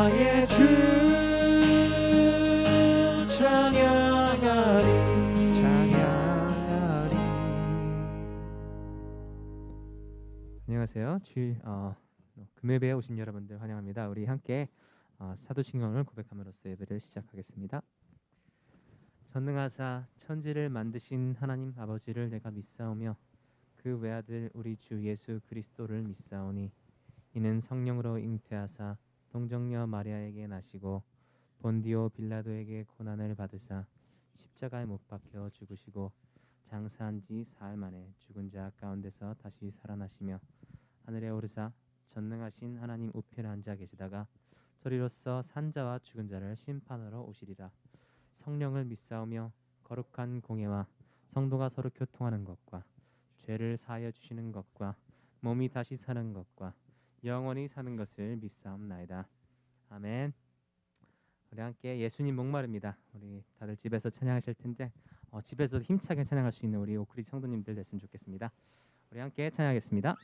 나의 주 찬양하리 찬양하리. 안녕하세요. 주일 금요일에 오신 여러분들 환영합니다. 우리 함께 사도신경을 고백함으로써 예배를 시작하겠습니다. 전능하사 천지를 만드신 하나님 아버지를 내가 믿사오며 그 외아들 우리 주 예수 그리스도를 믿사오니 이는 성령으로 잉태하사 동정녀 마리아에게 나시고 본디오 빌라도에게 고난을 받으사 십자가에 못 박혀 죽으시고 장사한 지 사흘 만에 죽은 자 가운데서 다시 살아나시며 하늘에 오르사 전능하신 하나님 우편에 앉아 계시다가 저리로서 산자와 죽은 자를 심판하러 오시리라. 성령을 믿사오며 거룩한 공예와 성도가 서로 교통하는 것과 죄를 사하여 주시는 것과 몸이 다시 사는 것과 영원히 사는 것을 믿사옵나이다. 아멘. 우리 함께 예수님 목마릅니다. 우리 다들 집에서 찬양하실 텐데 집에서도 힘차게 찬양할 수 있는 우리 오크리 성도님들 됐으면 좋겠습니다. 우리 함께 찬양하겠습니다.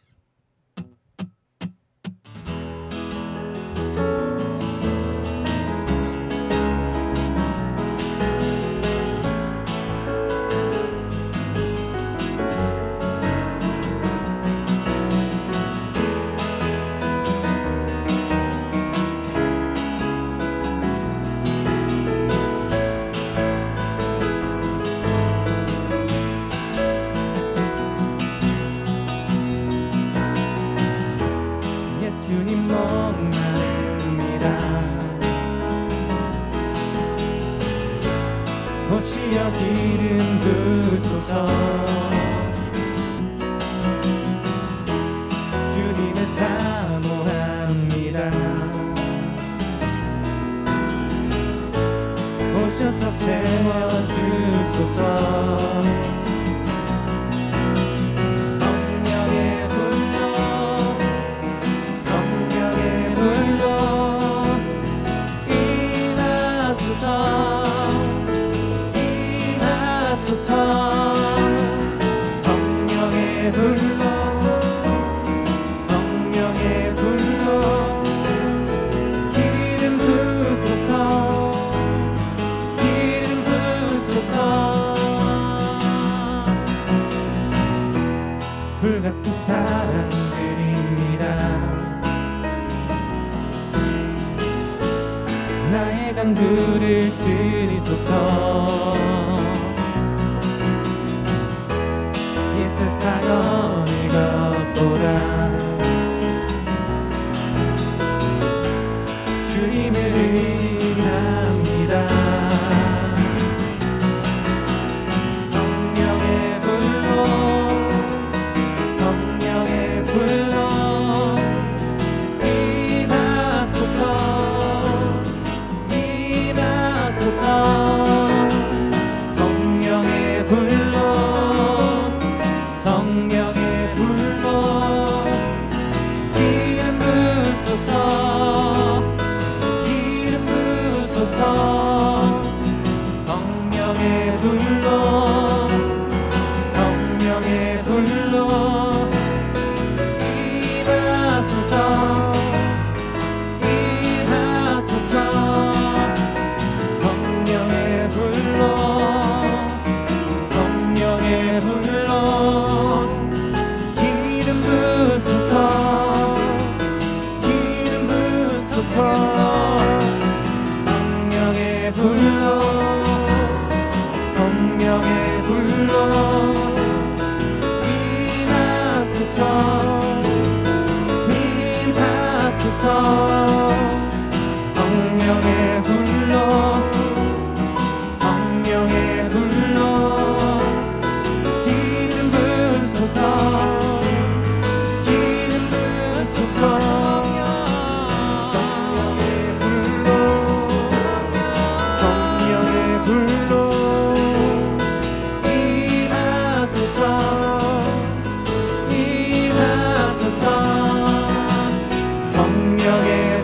예수님 목마릅니다. 오시어 기름 부으소서. 주님을 사모합니다. 오셔서 채워주소서. 성령의 불로 성령의 불로 기름 부으소서. 기름 부으소서. 불같은 사랑들입니다. 나의 강구를 들이소서. 이 세상 어느 것보다 주님을 의지합니다. 성령의 불로 성령의 불로 임하소서. 임하소서. 성령의 불로 성령의 불로 기름 부으소서. 기름 부으소서. 성령의 불로 성령의 불로 임하소서. 임하소서. 성령의 불로 성령의 불로 기름 부으소서. 기름 부으소서. 성령의 불로 성령의 불로 임하소서. 임하소서. 성령의 불로 성령의 불로 기름 부으소서. 기름 부으소서. 성령의 불로 성령의 불로 임하소서. 임하소서. 성령의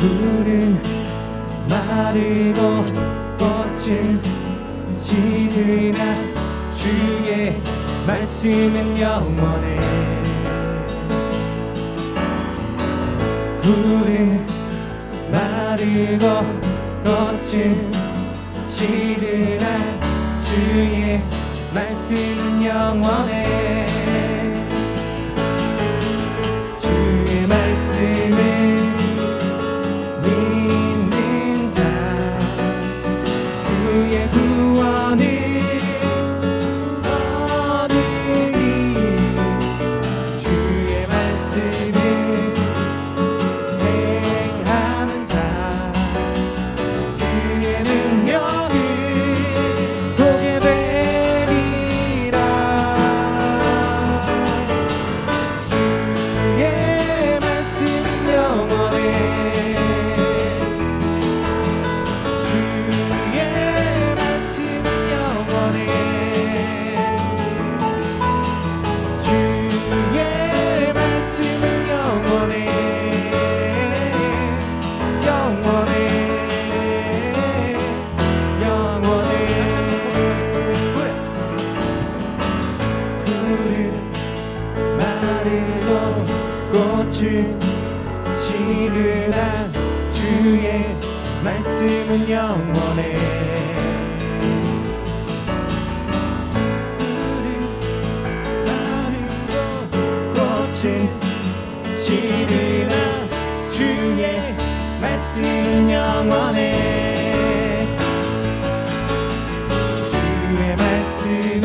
풀은 마르고 꽃은 시드나 주의 말씀은 영원해. 풀은 마르고 꽃은 시드나 주의 말씀은 영원해. 주의 말씀을 믿는 자 그의 구원을 얻으리. 주의 말씀을 행하는 자 그의 능력을 보게 되리라. 주의 말씀은 영원해. 주의 말씀은 영원해. 주의 말씀은 영원해. 영원해. 영원해. 풀은 마르고 꽃은 시드나 주의 말씀은 영원해. 풀은 마르고 꽃은 시드나 주의 말씀은 영원해. 주의 말씀을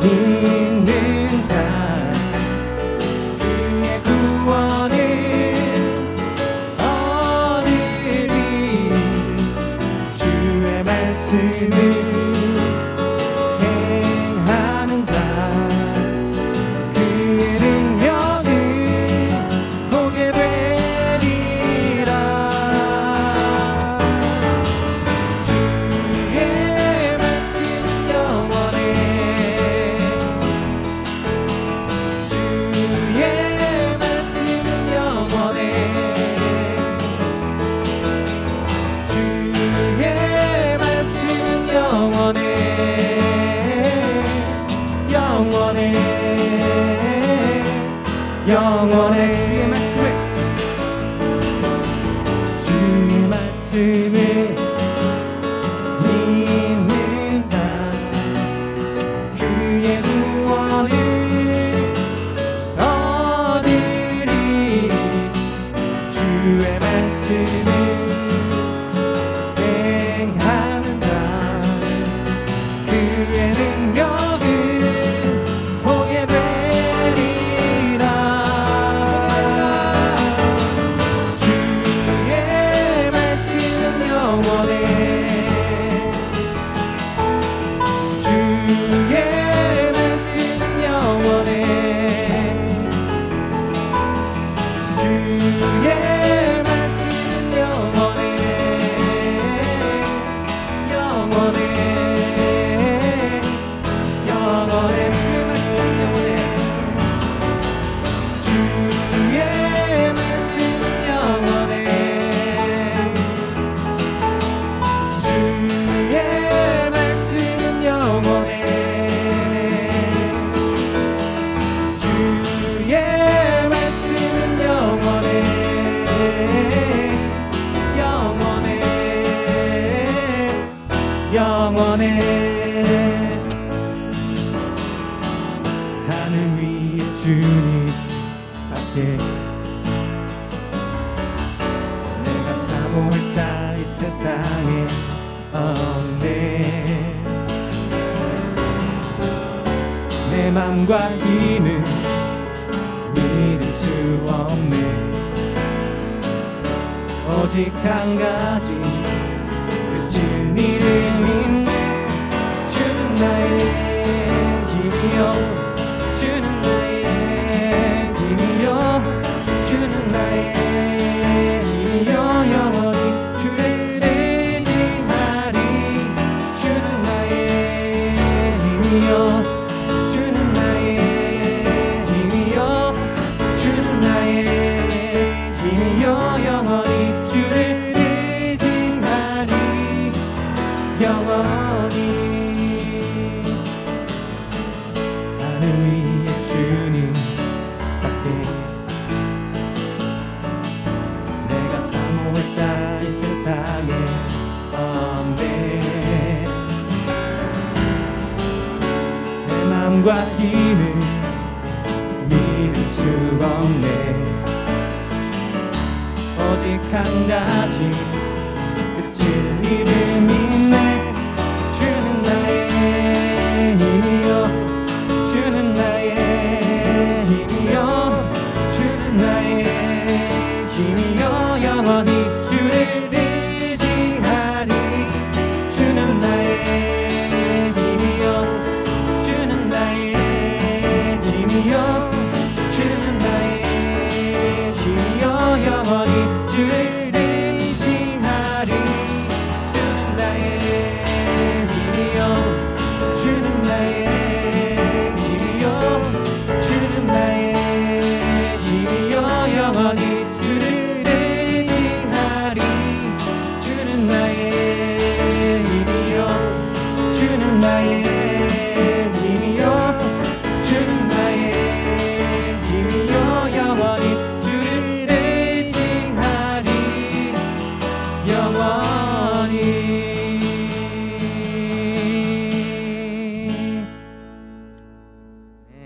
믿는 자 그의 구원을 얻으리. 주의 말씀을 행하는 자 그의 능력을 보게 되리라. 주의 말씀은 영원해. 주의 말씀은 영원해. 주의 말씀은 영원해. 영원해. 영원해. 주의 말씀을 믿는 자 그의 구원을 얻으리. 주의 말씀을 행하는 자 그의 능력을 보게 되리라. 주의 말씀은 영원해. 주의 말씀은 영원해. 주의 말씀은 영원해. 영원해. 영원해. 주의 말씀은 영원해. 주의 말씀은 영원해. 주의 말씀은 영원해. 영원해. 영원해. 하늘 위에 주님 앞에 내가 사모할 자 이 세상에 없네. 내 맘과 힘은 믿을 수 없네. 오직 한 가지 그 진리를 믿네. 주는 나의 힘이요. 주는 나의 힘이요. 주는 나의 힘이요. 영원히 주를 의지하리. 주는 나의 힘이요. 주는 나의 힘이요. 주는 나의 힘이요. 영광과 힘을 믿을 수 없네. 오직 한 가지 그 진리를 믿네. 주는 나의 힘이여, 주는 나의 힘이여, 주는 나의 힘이여. 영원히 주를 의지하리. 주는 나의 힘이여, 주는 나의 힘이여, 주는 나의 힘이여. 영원히 주를 의지하리. 주는 나의 힘이여, 주는 나의 힘이여, 주는 나의 힘이여. 영원히 주를 의지하리. 주는 나의 힘이여, 주는 나의 힘이여, 주는 나의 힘이여. 영원히 주를 의지하리. 영원히. 아멘.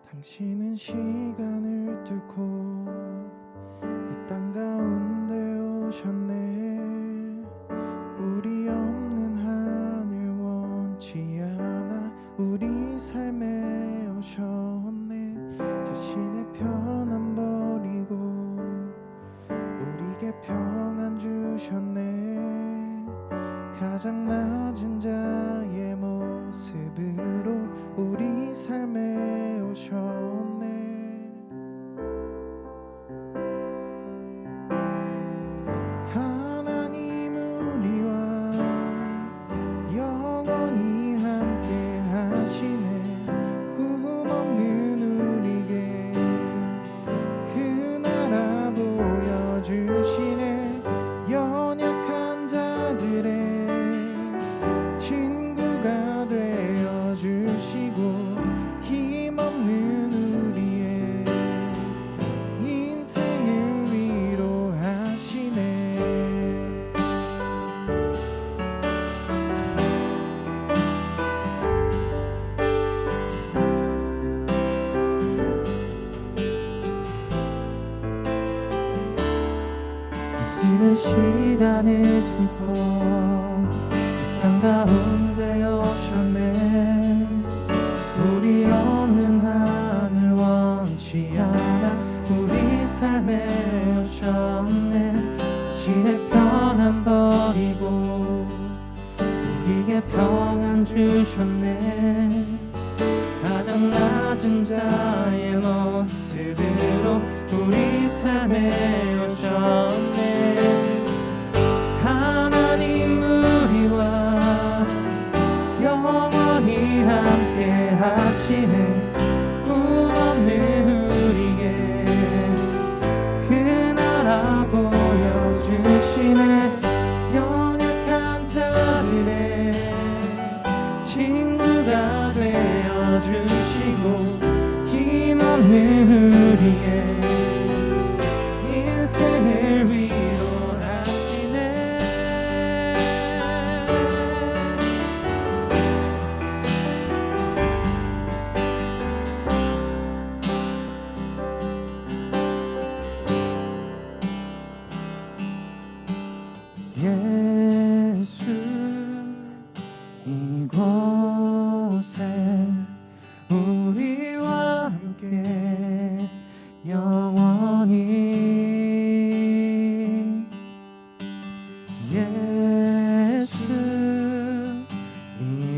당신은 시간을 뚫고 이 땅 가운데 오셨네. 우리 없는 하늘 원치 않아 우리 삶에 오셨네. 자신의 편안 버리고 우리에게 평안 주셨네. 가장 낮은 자의 모습으로 우리 삶에 오셨네. 하나님 우리와 영원히 함께 하시네. 꿈 없는 우리에게 그 나라 보여주시네. 연약한 자들의 친구가 되어주시고 힘없는 우리의 인생을 위로하시네. 당신은 시간을 뚫고 이 땅 가운데 오셨네. 우리 없는 하늘 원치 않아 우리 삶에 오셨네. 자신의 편안 버리고 우리에게 평안 주셨네. 가장 낮은 자의 모습으로 우리 삶에 오셨네. 하나님 우리와 영원히 함께 하시네. 꿈 없는 우리에게 그 나라 보여주시네. 연약한 자들의 친구가 되어주시고 힘없는 우리의 인생을 위로하시네. 예수 이곳에 우리와 함께 영원히. 예수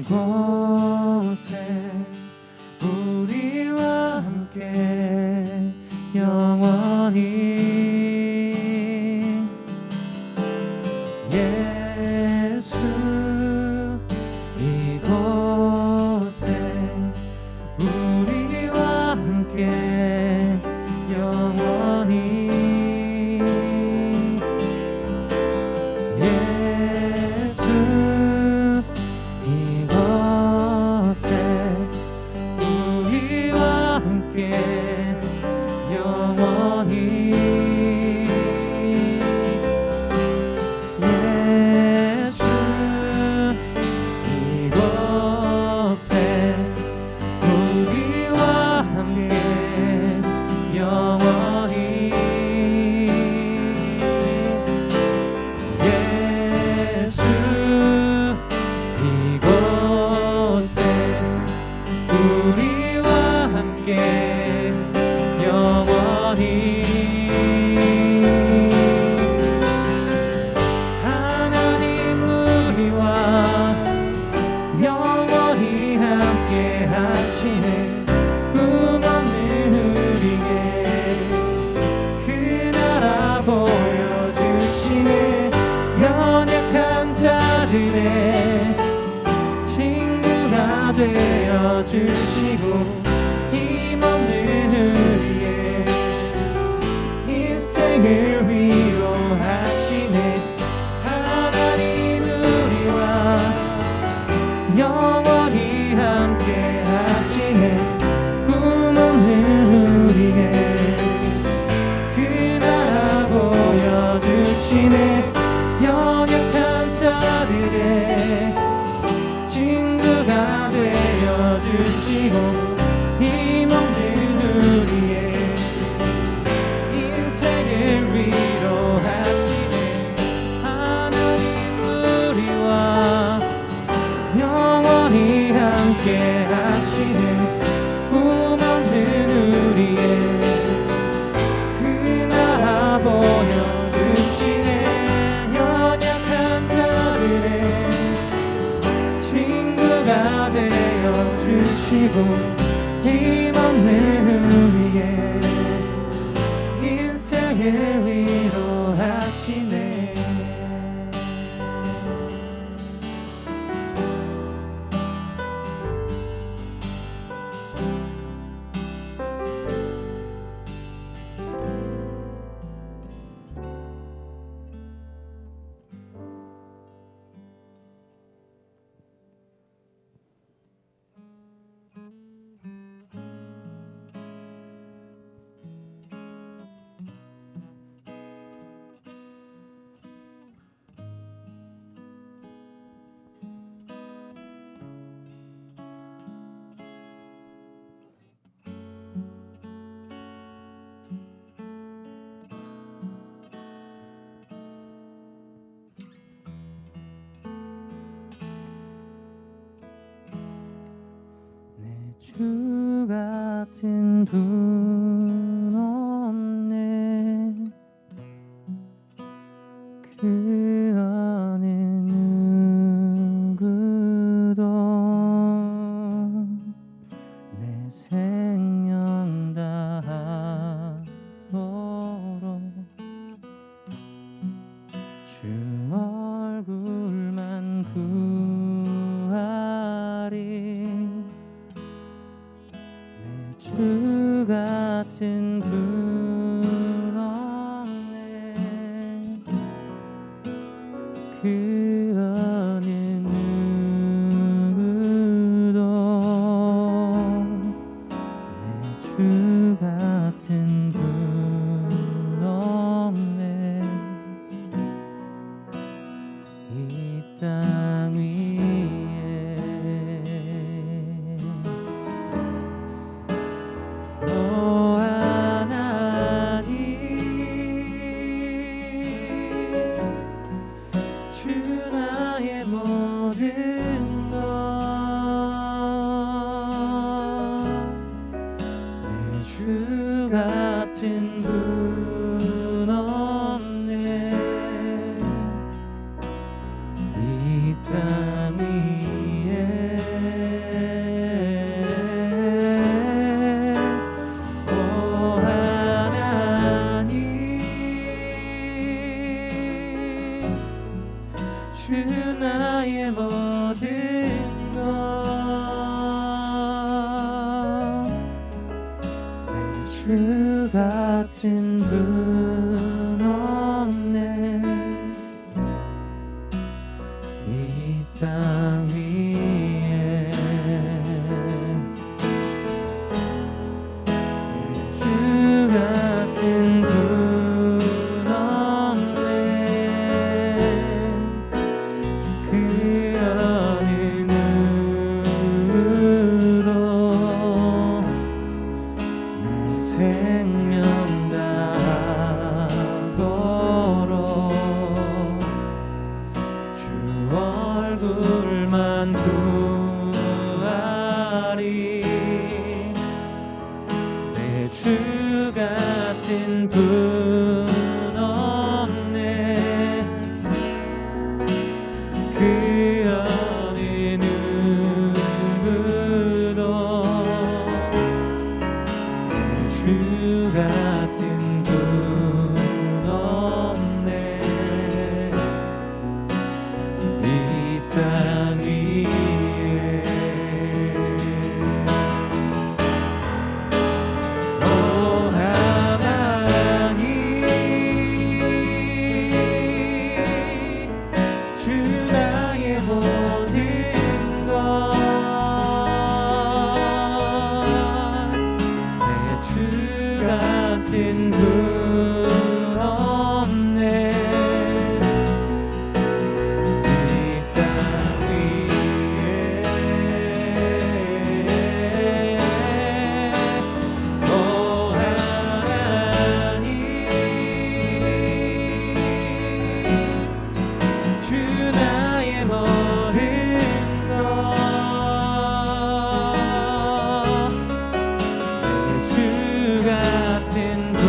이곳에 우리와 함께 영원히. 예수 이곳에 우리와 함께 영원히. 예수 이곳에 하나님 우리와 영원히 함께 하시네. 꿈없는 우리에게 그 나라 보여주시네. 연약한 자들의 친구가 되어주시고 힘없는 우리의 인생을 위로하시네. 하나님 우리와 영원히 함께 하시네. 꿈없는 우리의 그 나라 보여주시네. 연약한 자들의 친구가 되어주시고 힘없는 우리의 인생을 위로하시네. 하나님 우리와 영원히 함께 하시네. 꿈없는 우리의 그 나라 보여주시네. 연약한 자들의 친구가 되어주시고 힘없는 우리의 인생을 위로하시네. 주 같은 분 없네. 그 어느 누구도 내 생명 다하도록 주 얼굴만 구하리. 주 같은 분 없네. 그 어느 누구도 내 주 같은 분 없네. 이 땅 위에 오 하나님, 주 나의 모든 것, 내 주 같은 분 없네. 이 땅 위에 주 나의 모든 것, 내 주 같은 분 없네. 이 땅 위에 주 같은 분 생명 다하도록 주 얼굴만 구하리. 내 주 같은 같은 분 없네. 그 어느 누구도 주 같은 분 없네. 이 땅 위에 오 하나님, 주 나의 모든 것, 내 주 같은 분 없네. 이 땅 위에 오 하나님, 주 나의 모든 것, 내 주 같은 분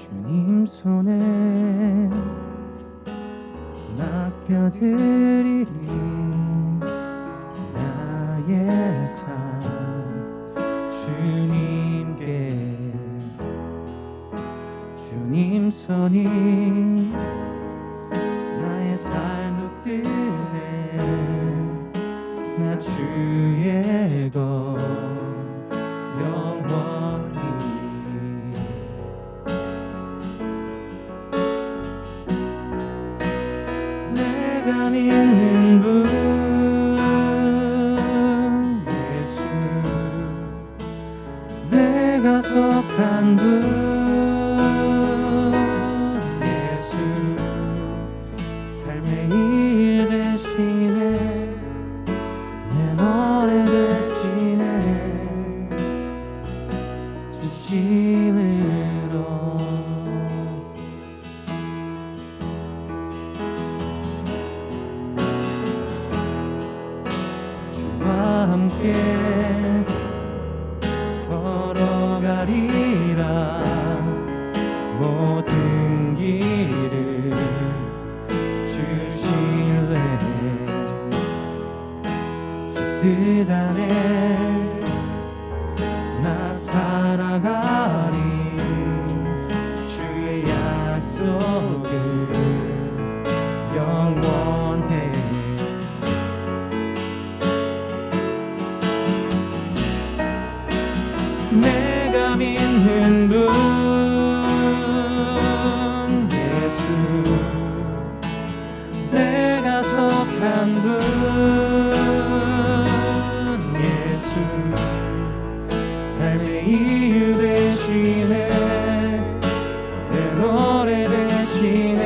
주님 손에 맡겨드리리 나의 삶 주님께 주님 손이 나의 삶 붙드네 나 주의 것 영원히 내가 믿는 분 예수 내가 속한 분 예수 삶의 일 대신에 내 노래 대신에 진심으로 주와 함께 걸어가리라 모든 길을 주실래 주 뜻 안에 나 살아가리 주의 약속을 영원해 내가 믿는 분 예수 내가 속한 분 예수 삶의 이유 대신에 내 노래 대신에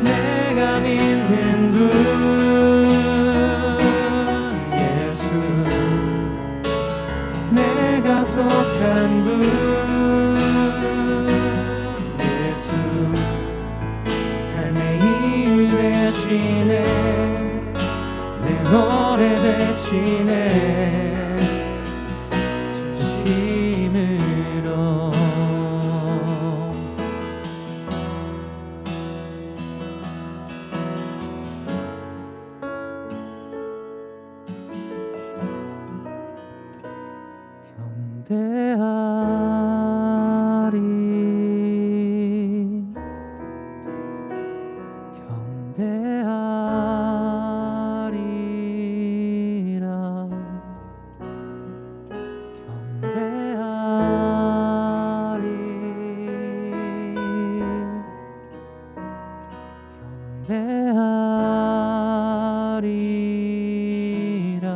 내가 믿는 분 예수 내가 속한 분 예수 삶의 이유 대신에 내 노래 대신에 진심으로 경배하리라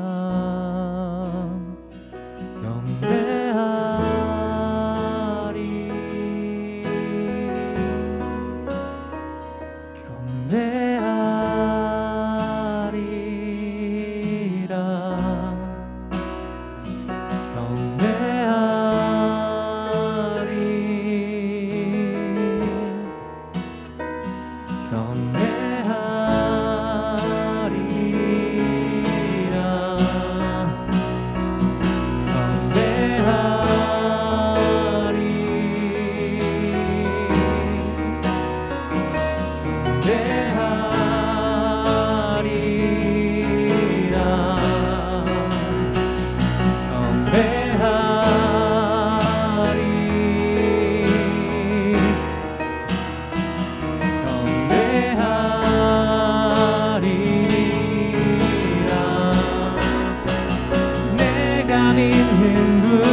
믿는 분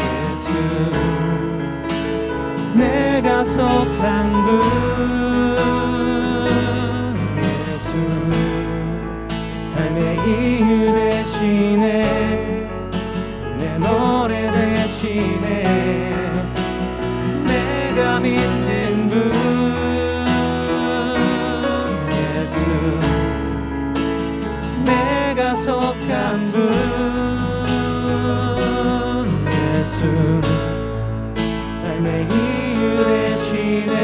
예수 내가 속한 분 예수 삶의 이유 대신에 내 노래 대신에 내가 믿는 분 예수 내가 속한 분 예수 삶의 이유 대신에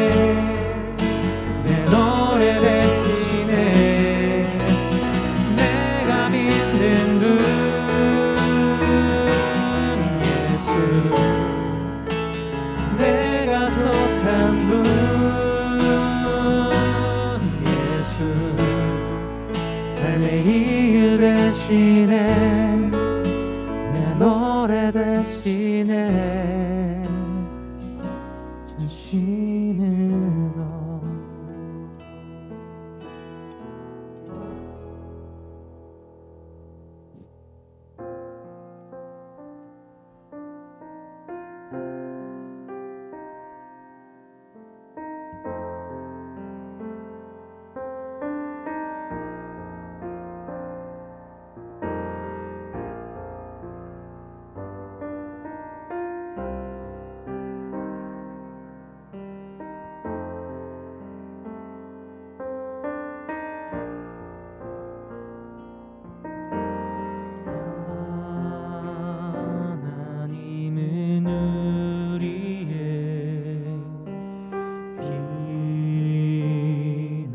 내 노래 대신에 내가 믿는 분 예수 대신에 내 노래 대신에 전심으로 하나님은 우리의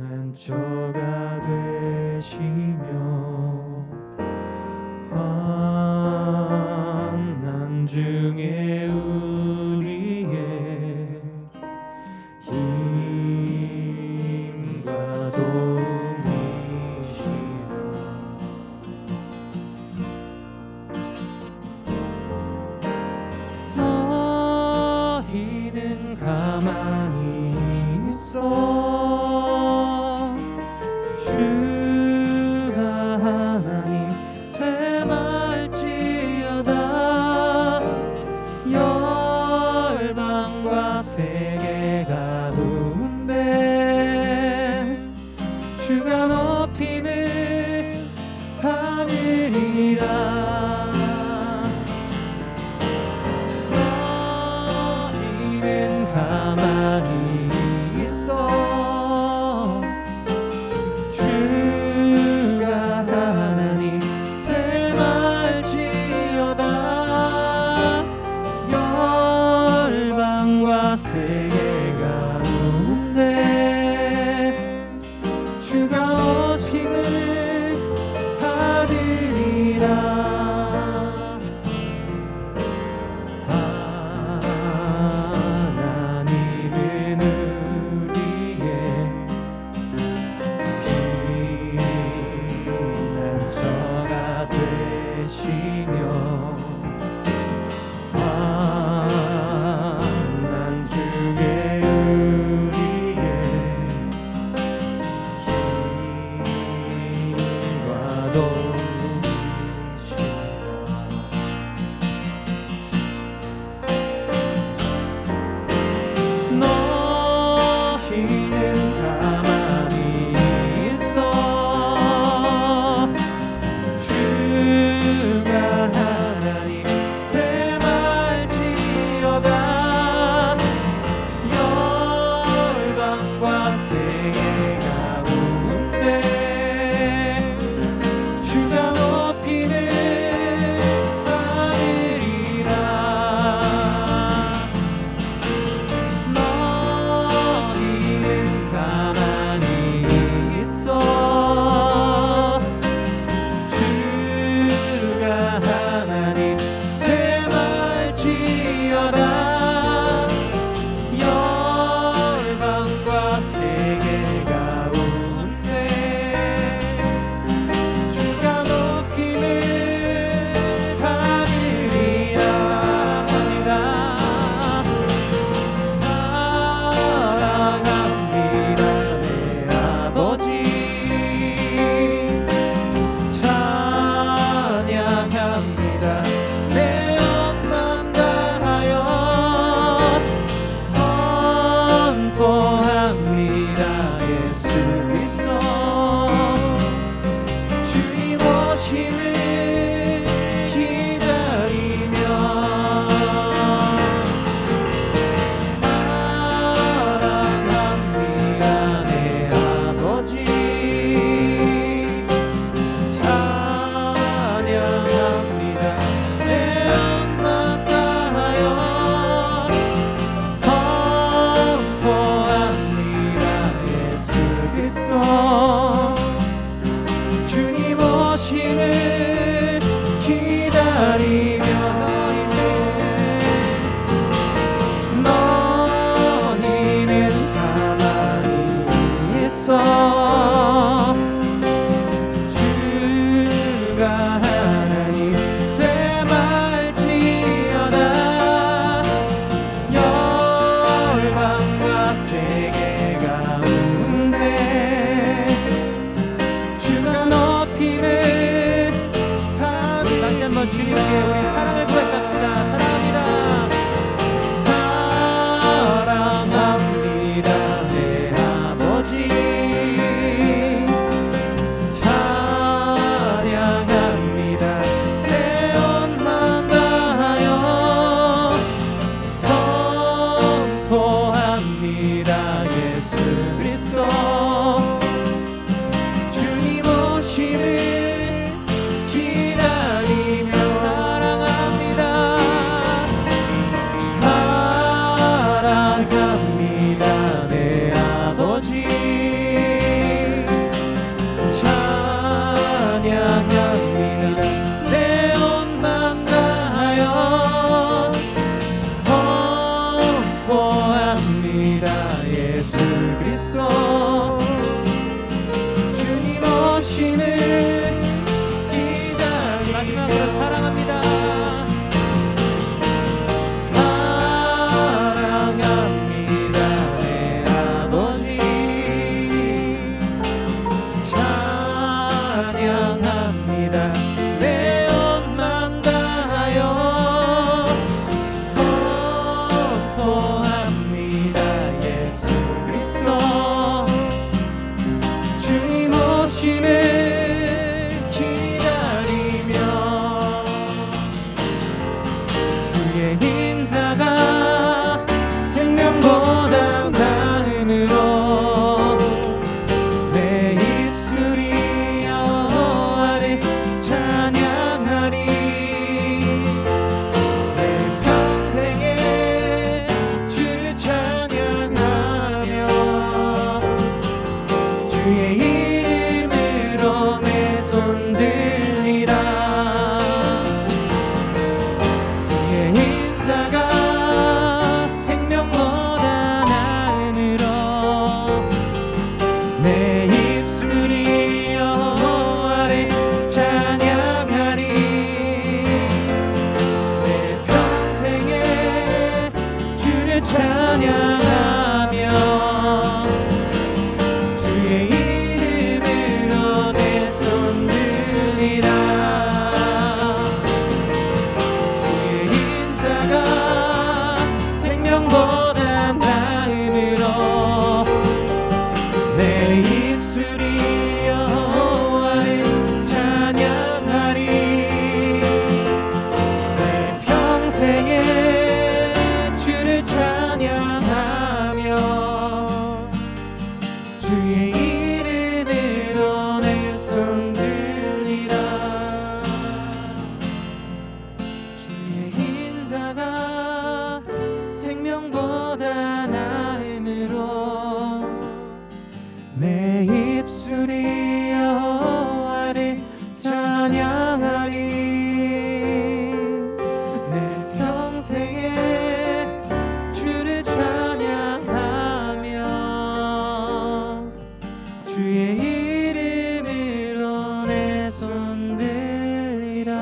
피난처가 되시며 환난 중에 우리의 힘과 도움이시라. 너희는 가만히 있어 주가 하나님 되말지어다. 인자가 생명보다 나음으로 내 입술이 여호와를 찬양하리. 내 평생에 주를 찬양하며 주의 이름으로 내 손 들리라. 주의 인자가 생명보다 나음으로 내 입술이 여호와를 찬양하리. 내 평생에 주를 찬양하며 주의 이름으로 내 손 들리라. 주의 인자가 생명보다 나음으로 내 입술이 여호와를 찬양하리. 내 평생에 주를 찬양하며 주의 이름으로 내 손 들리라. 주의 인자가 생명보다 나음으로 내 입술이 여호와를 찬양하리. 내 평생에 주를 찬양하며 주의 이름으로 내 손 들리라.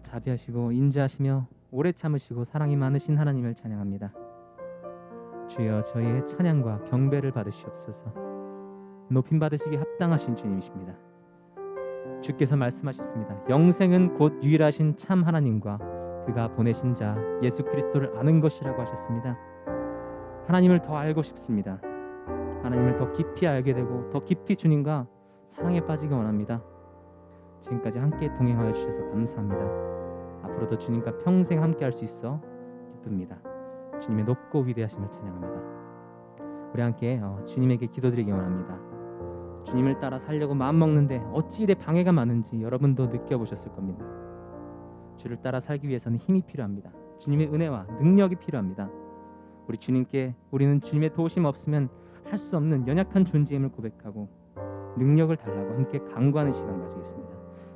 자비하시고 인자하시며 오래 참으시고 사랑이 많으신 하나님을 찬양합니다. 주여 저희의 찬양과 경배를 받으시옵소서. 높임 받으시기 합당하신 주님이십니다. 주께서 말씀하셨습니다. 영생은 곧 유일하신 참 하나님과 그가 보내신 자 예수 그리스도를 아는 것이라고 하셨습니다. 하나님을 더 알고 싶습니다. 하나님을 더 깊이 알게 되고 더 깊이 주님과 사랑에 빠지기 원합니다. 지금까지 함께 동행하여 주셔서 감사합니다. 앞으로도 주님과 평생 함께 할 수 있어 기쁩니다. 주님의 높고 위대하심을 찬양합니다. 우리 함께 주님에게 기도드리기 원합니다. 주님을 따라 살려고 마음먹는데 어찌 이래 방해가 많은지 여러분도 느껴보셨을 겁니다. 주를 따라 살기 위해서는 힘이 필요합니다. 주님의 은혜와 능력이 필요합니다. 우리 주님께 우리는 주님의 도우심 없으면 할 수 없는 연약한 존재임을 고백하고 능력을 달라고 함께 간구하는 시간 가지겠습니다.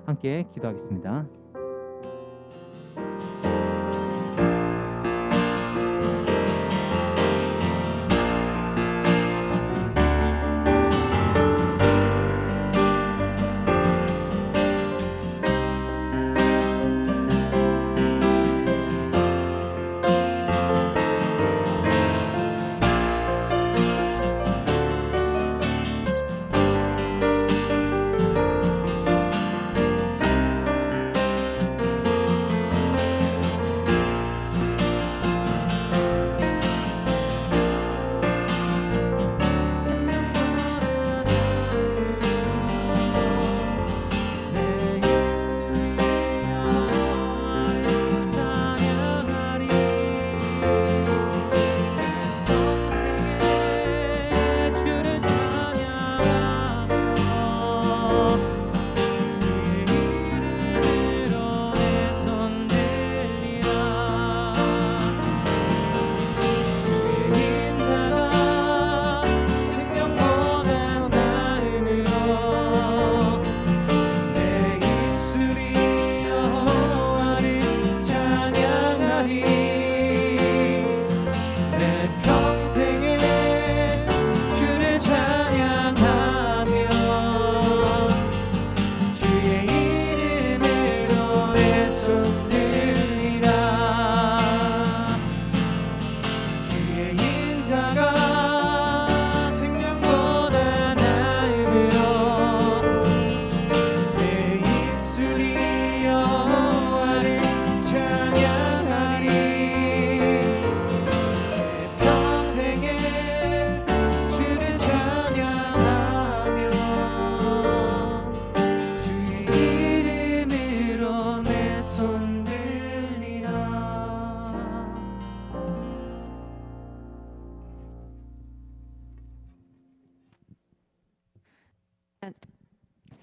함께 기도하겠습니다.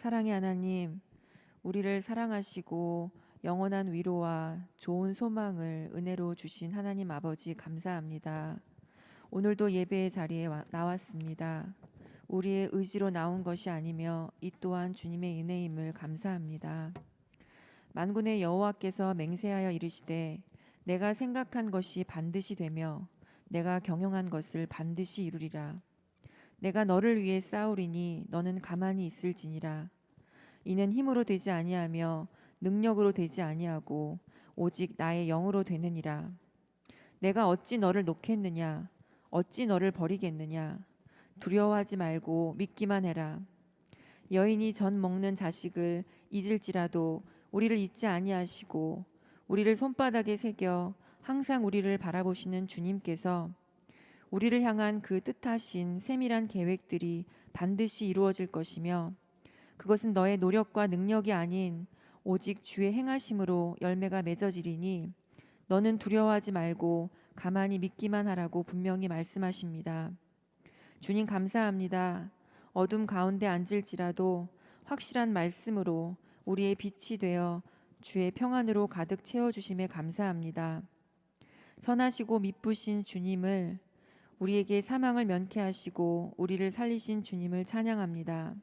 사랑의 하나님, 우리를 사랑하시고 영원한 위로와 좋은 소망을 은혜로 주신 하나님 아버지 감사합니다. 오늘도 예배의 자리에 나왔습니다. 우리의 의지로 나온 것이 아니며 이 또한 주님의 은혜임을 감사합니다. 만군의 여호와께서 맹세하여 이르시되 내가 생각한 것이 반드시 되며 내가 경영한 것을 반드시 이루리라. 내가 너를 위해 싸우리니 너는 가만히 있을지니라. 이는 힘으로 되지 아니하며 능력으로 되지 아니하고 오직 나의 영으로 되느니라. 내가 어찌 너를 놓겠느냐? 어찌 너를 버리겠느냐? 두려워하지 말고 믿기만 해라. 여인이 전 먹는 자식을 잊을지라도 우리를 잊지 아니하시고 우리를 손바닥에 새겨 항상 우리를 바라보시는 주님께서 우리를 향한 그 뜻하신 세밀한 계획들이 반드시 이루어질 것이며 그것은 너의 노력과 능력이 아닌 오직 주의 행하심으로 열매가 맺어지리니 너는 두려워하지 말고 가만히 믿기만 하라고 분명히 말씀하십니다. 주님 감사합니다. 어둠 가운데 앉을지라도 확실한 말씀으로 우리의 빛이 되어 주의 평안으로 가득 채워주심에 감사합니다. 선하시고 미쁘신 주님을 우리에게 사망을 면케하시고 우리를 살리신 주님을 찬양합니다.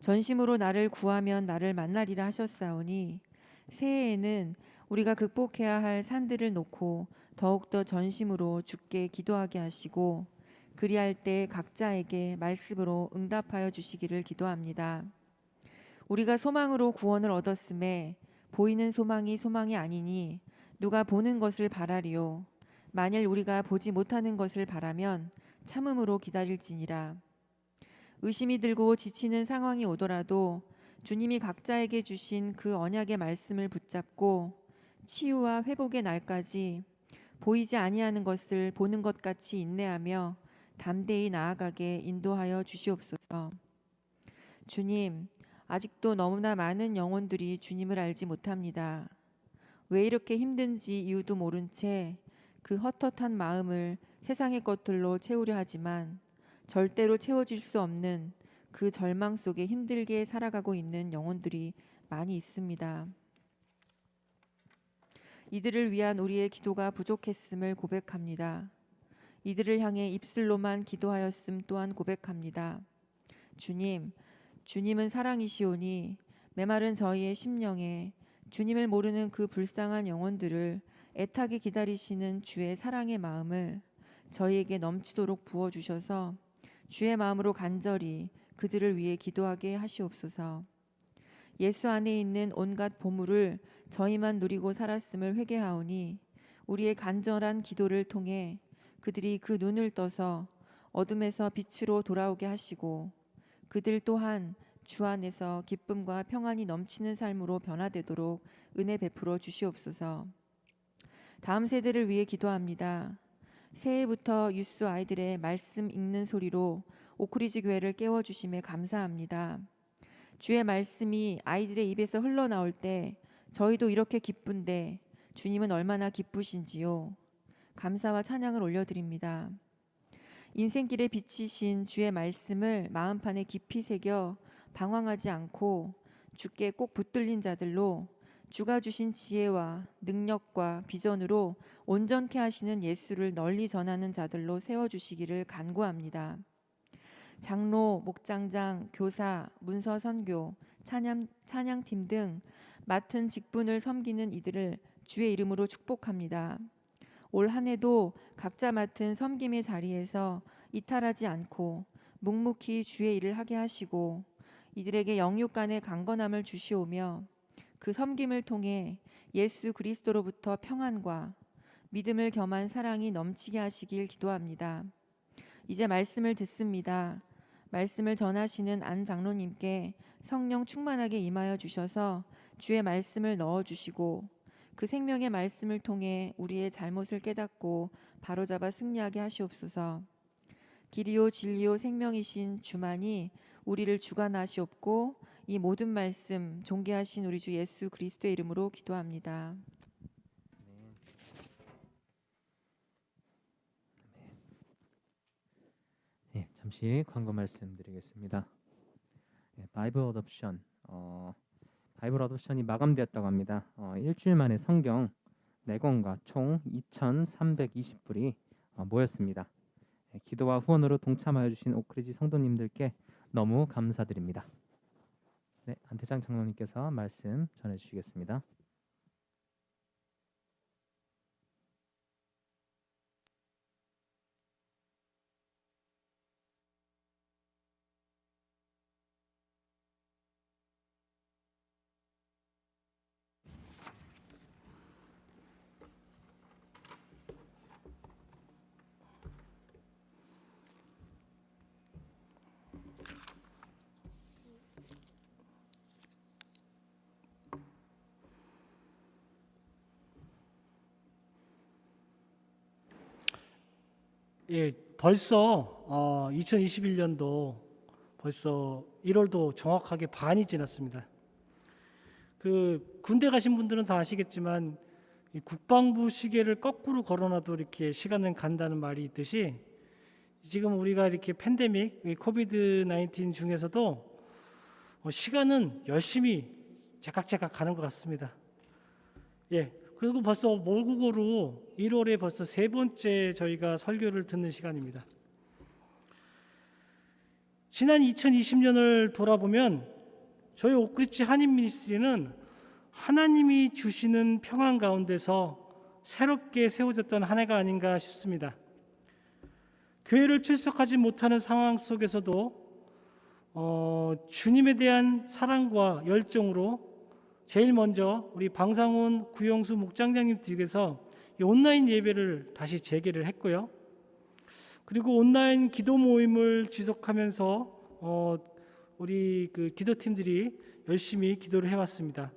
전심으로 나를 구하면 나를 만나리라 하셨사오니 새해에는 우리가 극복해야 할 산들을 놓고 더욱더 전심으로 주께 기도하게 하시고 그리할 때 각자에게 말씀으로 응답하여 주시기를 기도합니다. 우리가 소망으로 구원을 얻었음에 보이는 소망이 소망이 아니니 누가 보는 것을 바라리요. 만일 우리가 보지 못하는 것을 바라면 참음으로 기다릴지니라. 의심이 들고 지치는 상황이 오더라도 주님이 각자에게 주신 그 언약의 말씀을 붙잡고 치유와 회복의 날까지 보이지 아니하는 것을 보는 것 같이 인내하며 담대히 나아가게 인도하여 주시옵소서. 주님, 아직도 너무나 많은 영혼들이 주님을 알지 못합니다. 왜 이렇게 힘든지 이유도 모른 채 그 헛헛한 마음을 세상의 것들로 채우려 하지만 절대로 채워질 수 없는 그 절망 속에 힘들게 살아가고 있는 영혼들이 많이 있습니다. 이들을 위한 우리의 기도가 부족했음을 고백합니다. 이들을 향해 입술로만 기도하였음 또한 고백합니다. 주님은 사랑이시오니 메마른 저희의 심령에 주님을 모르는 그 불쌍한 영혼들을 애타게 기다리시는 주의 사랑의 마음을 저희에게 넘치도록 부어주셔서 주의 마음으로 간절히 그들을 위해 기도하게 하시옵소서. 예수 안에 있는 온갖 보물을 저희만 누리고 살았음을 회개하오니 우리의 간절한 기도를 통해 그들이 그 눈을 떠서 어둠에서 빛으로 돌아오게 하시고 그들 또한 주 안에서 기쁨과 평안이 넘치는 삶으로 변화되도록 은혜 베풀어 주시옵소서. 다음 세대를 위해 기도합니다. 새해부터 유스 아이들의 말씀 읽는 소리로 오크리지 교회를 깨워주심에 감사합니다. 주의 말씀이 아이들의 입에서 흘러나올 때 저희도 이렇게 기쁜데 주님은 얼마나 기쁘신지요. 감사와 찬양을 올려드립니다. 인생길에 비치신 주의 말씀을 마음판에 깊이 새겨 방황하지 않고 주께 꼭 붙들린 자들로 주가 주신 지혜와 능력과 비전으로 온전케 하시는 예수를 널리 전하는 자들로 세워주시기를 간구합니다. 장로, 목장장, 교사, 문서 선교, 찬양팀 등 맡은 직분을 섬기는 이들을 주의 이름으로 축복합니다. 올 한 해도 각자 맡은 섬김의 자리에서 이탈하지 않고 묵묵히 주의 일을 하게 하시고 이들에게 영육 간의 강건함을 주시오며 그 섬김을 통해 예수 그리스도로부터 평안과 믿음을 겸한 사랑이 넘치게 하시길 기도합니다. 이제 말씀을 듣습니다. 말씀을 전하시는 안 장로님께 성령 충만하게 임하여 주셔서 주의 말씀을 넣어주시고 그 생명의 말씀을 통해 우리의 잘못을 깨닫고 바로잡아 승리하게 하시옵소서. 길이요 진리요 생명이신 주만이 우리를 주관하시옵고 이 모든 말씀 존귀하신 우리 주 예수 그리스도의 이름으로 기도합니다. 네, 잠시 광고 말씀드리겠습니다. 바이블 어답션이 마감되었다고 합니다. 일주일 만에 성경 4권과 총 2,320불이 모였습니다. 기도와 후원으로 동참하여 주신 오크리지 성도님들께 너무 감사드립니다. 네, 안태장 장로님께서 말씀 전해주시겠습니다. 예, 벌써 2021년도 벌써 1월도 정확하게 반이 지났습니다. 그 군대 가신 분들은 다 아시겠지만 이 국방부 시계를 거꾸로 걸어놔도 이렇게 시간은 간다는 말이 있듯이 지금 우리가 이렇게 팬데믹, 코비드 19 중에서도 시간은 열심히 제각제각 가는 것 같습니다. 예. 그리고 벌써 모국어로 1월에 벌써 3번째 저희가 설교를 듣는 시간입니다. 지난 2020년을 돌아보면 저희 오크리지 한인 미니스트리는 하나님이 주시는 평안 가운데서 새롭게 세워졌던 한 해가 아닌가 싶습니다. 교회를 출석하지 못하는 상황 속에서도 주님에 대한 사랑과 열정으로 제일 먼저 우리 방상훈 구영수 목장장님 댁에서 온라인 예배를 다시 재개를 했고요. 그리고 온라인 기도 모임을 지속하면서 우리 그 기도팀들이 열심히 기도를 해왔습니다.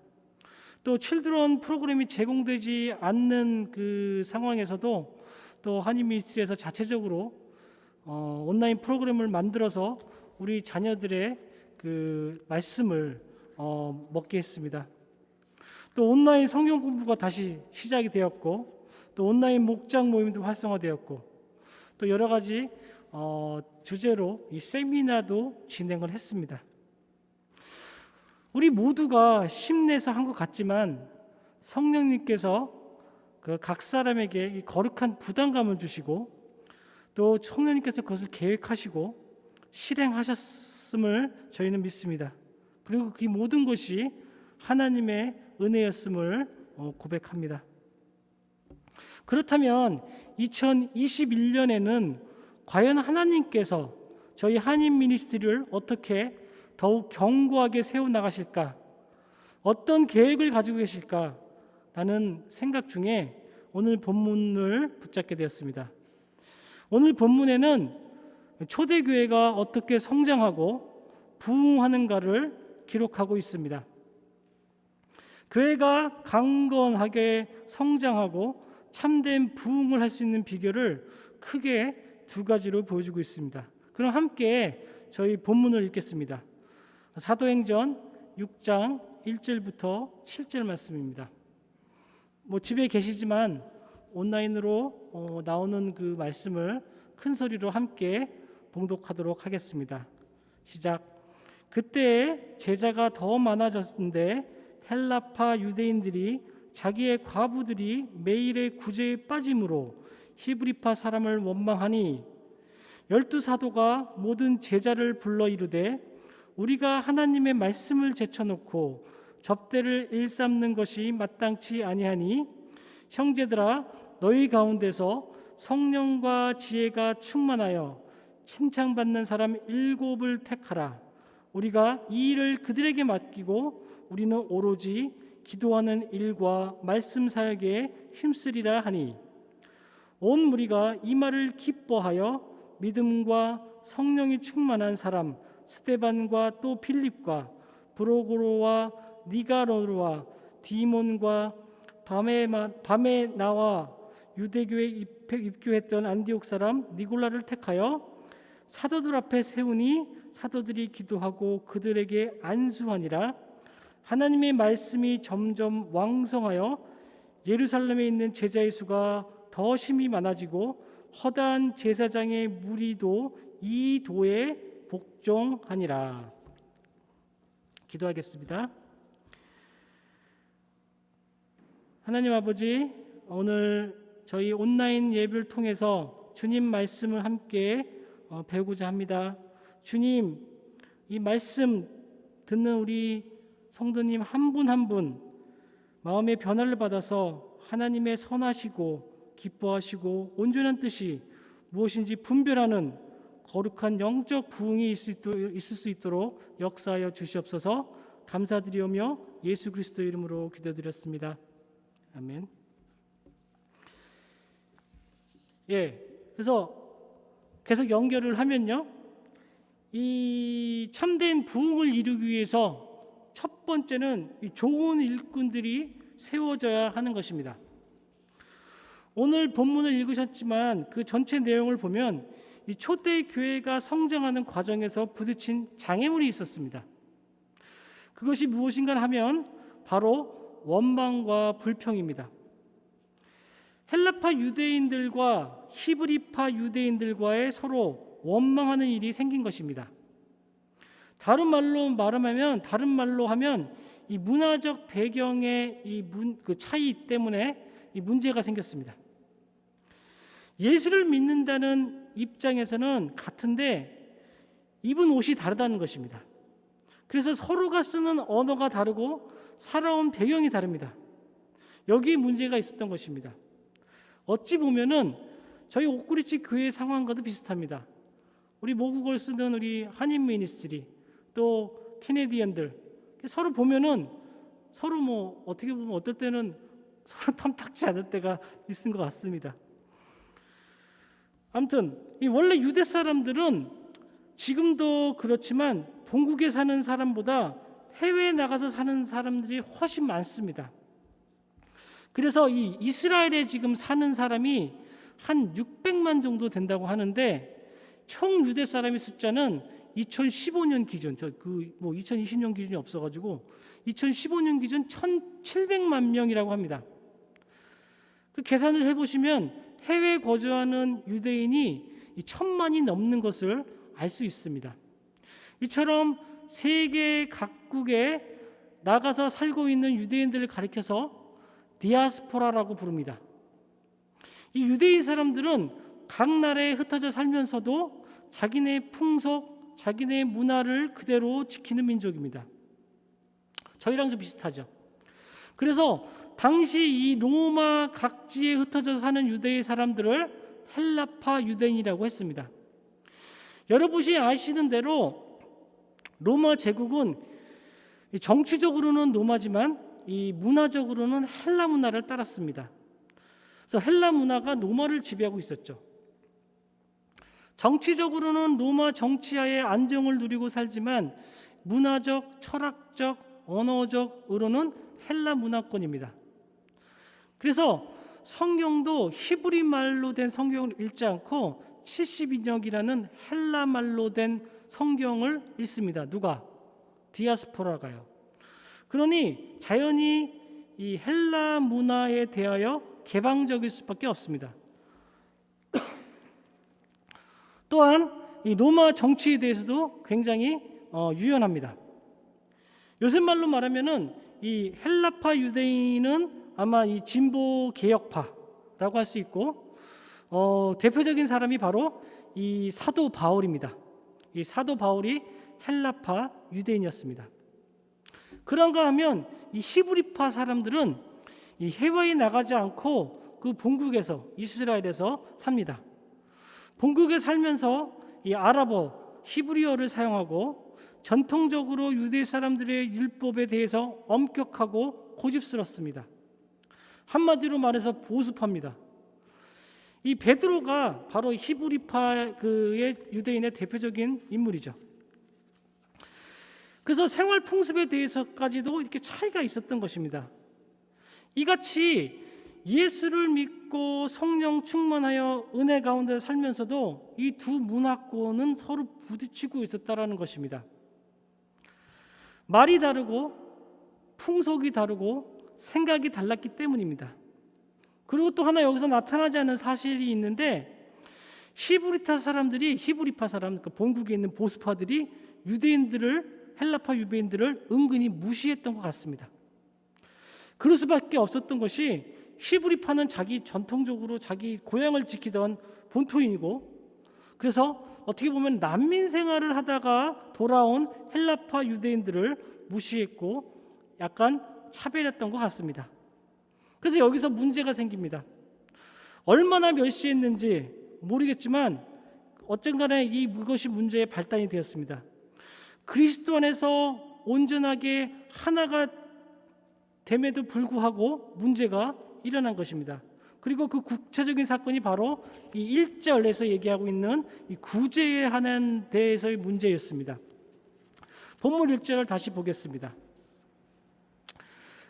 또 칠드런 프로그램이 제공되지 않는 그 상황에서도 또 한인 미니스트리에서 자체적으로 온라인 프로그램을 만들어서 우리 자녀들의 그 말씀을 먹게 했습니다. 또 온라인 성경 공부가 다시 시작이 되었고, 또 온라인 목장 모임도 활성화되었고, 또 여러 가지 주제로 이 세미나도 진행을 했습니다. 우리 모두가 힘내서 한 것 같지만 성령님께서 그 각 사람에게 이 거룩한 부담감을 주시고, 또 성령님께서 그것을 계획하시고 실행하셨음을 저희는 믿습니다. 그리고 그 모든 것이 하나님의 은혜였음을 고백합니다. 그렇다면 2021년에는 과연 하나님께서 저희 한인 미니스트리를 어떻게 더욱 견고하게 세워나가실까? 어떤 계획을 가지고 계실까? 라는 생각 중에 오늘 본문을 붙잡게 되었습니다. 오늘 본문에는 초대교회가 어떻게 성장하고 부흥하는가를 기록하고 있습니다. 교회가 강건하게 성장하고 참된 부흥을 할 수 있는 비결을 크게 2가지로 보여주고 있습니다. 그럼 함께 저희 본문을 읽겠습니다. 사도행전 6장 1절부터 7절 말씀입니다. 집에 계시지만 온라인으로 나오는 그 말씀을 큰 소리로 함께 봉독하도록 하겠습니다. 시작. 그때 제자가 더 많아졌는데 헬라파 유대인들이 자기의 과부들이 매일의 구제에 빠짐으로 히브리파 사람을 원망하니 12사도가 모든 제자를 불러 이르되 우리가 하나님의 말씀을 제쳐놓고 접대를 일삼는 것이 마땅치 아니하니 형제들아 너희 가운데서 성령과 지혜가 충만하여 칭찬받는 사람 7을 택하라. 우리가 이 일을 그들에게 맡기고 우리는 오로지 기도하는 일과 말씀 사역에 힘쓰리라 하니 온 무리가 이 말을 기뻐하여 믿음과 성령이 충만한 사람 스데반과 또 필립과 브로고로와 니가로와 디몬과 밤에 나와 유대교에 입교했던 안디옥 사람 니골라를 택하여 사도들 앞에 세우니 사도들이 기도하고 그들에게 안수하니라. 하나님의 말씀이 점점 왕성하여 예루살렘에 있는 제자의 수가 더 심히 많아지고 허다한 제사장의 무리도 이 도에 복종하니라. 기도하겠습니다. 하나님 아버지, 오늘 저희 온라인 예배를 통해서 주님 말씀을 함께 배우고자 합니다. 주님, 이 말씀 듣는 우리 성도님 한 분 한 분 마음의 변화를 받아서 하나님의 선하시고 기뻐하시고 온전한 뜻이 무엇인지 분별하는 거룩한 영적 부흥이 있을 수 있도록 역사하여 주시옵소서. 감사드리오며 예수 그리스도 이름으로 기도드렸습니다. 아멘. 그래서 계속 연결을 하면요, 이 참된 부흥을 이루기 위해서 첫 번째는 이 좋은 일꾼들이 세워져야 하는 것입니다. 오늘 본문을 읽으셨지만 그 전체 내용을 보면 이 초대 교회가 성장하는 과정에서 부딪힌 장애물이 있었습니다. 그것이 무엇인가 하면 바로 원망과 불평입니다. 헬라파 유대인들과 히브리파 유대인들과의 서로 원망하는 일이 생긴 것입니다. 다른 말로 하면 이 문화적 배경의 그 차이 때문에 이 문제가 생겼습니다. 예수를 믿는다는 입장에서는 같은데 입은 옷이 다르다는 것입니다. 그래서 서로가 쓰는 언어가 다르고 살아온 배경이 다릅니다. 여기에 문제가 있었던 것입니다. 어찌 보면은 저희 옥구리치 교회 상황과도 비슷합니다. 우리 모국어를 쓰는 우리 한인 미니스트리, 또 캐네디언들 서로 보면은 서로 어떻게 보면 어떨 때는 서로 탐탁지 않을 때가 있은 것 같습니다. 아무튼 이 원래 유대 사람들은 지금도 그렇지만 본국에 사는 사람보다 해외에 나가서 사는 사람들이 훨씬 많습니다. 그래서 이 이스라엘에 지금 사는 사람이 한 600만 정도 된다고 하는데 총 유대 사람의 숫자는 2015년 기준, 2020년 기준이 없어가지고 2015년 기준 1,700만 명이라고 합니다. 그 계산을 해보시면 해외에 거주하는 유대인이 1,000만이 넘는 것을 알 수 있습니다. 이처럼 세계 각국에 나가서 살고 있는 유대인들을 가리켜서 디아스포라라고 부릅니다. 이 유대인 사람들은 각 나라에 흩어져 살면서도 자기네 풍속, 자기네 문화를 그대로 지키는 민족입니다. 저희랑 좀 비슷하죠. 그래서 당시 이 로마 각지에 흩어져 사는 유대인 사람들을 헬라파 유대인이라고 했습니다. 여러분이 아시는 대로 로마 제국은 정치적으로는 로마지만 이 문화적으로는 헬라 문화를 따랐습니다. 그래서 헬라 문화가 로마를 지배하고 있었죠. 정치적으로는 로마 정치하에 안정을 누리고 살지만 문화적, 철학적, 언어적으로는 헬라 문화권입니다. 그래서 성경도 히브리 말로 된 성경을 읽지 않고 70인역이라는 헬라 말로 된 성경을 읽습니다. 누가? 디아스포라가요. 그러니 자연히 이 헬라 문화에 대하여 개방적일 수밖에 없습니다. 또한 이 로마 정치에 대해서도 굉장히 유연합니다. 요새 말로 말하면은 이 헬라파 유대인은 아마 이 진보 개혁파라고 할 수 있고 대표적인 사람이 바로 이 사도 바울입니다. 이 사도 바울이 헬라파 유대인이었습니다. 그런가 하면 이 히브리파 사람들은 이 해외에 나가지 않고 그 본국에서 이스라엘에서 삽니다. 본국에 살면서 이 아랍어, 히브리어를 사용하고 전통적으로 유대 사람들의 율법에 대해서 엄격하고 고집스럽습니다. 한마디로 말해서 보수파입니다. 이 베드로가 바로 히브리파 그의 유대인의 대표적인 인물이죠. 그래서 생활 풍습에 대해서까지도 이렇게 차이가 있었던 것입니다. 이같이 예수를 믿고 성령 충만하여 은혜 가운데 살면서도 이 두 문화권은 서로 부딪히고 있었다라는 것입니다. 말이 다르고 풍속이 다르고 생각이 달랐기 때문입니다. 그리고 또 하나 여기서 나타나지 않은 사실이 있는데 히브리파 사람, 그러니까 본국에 있는 보수파들이 유대인들을 헬라파 유대인들을 은근히 무시했던 것 같습니다. 그럴 수밖에 없었던 것이 히브리파는 자기 전통적으로 자기 고향을 지키던 본토인이고, 그래서 어떻게 보면 난민 생활을 하다가 돌아온 헬라파 유대인들을 무시했고 약간 차별했던 것 같습니다. 그래서 여기서 문제가 생깁니다. 얼마나 멸시했는지 모르겠지만 어쨌간에 이것이 문제의 발단이 되었습니다. 그리스도 안에서 온전하게 하나가 됨에도 불구하고 문제가 일어난 것입니다. 그리고 그 구체적인 사건이 바로 이 1절에서 얘기하고 있는 이 구제에 하는 대해서의 문제였습니다. 본문 1절을 다시 보겠습니다.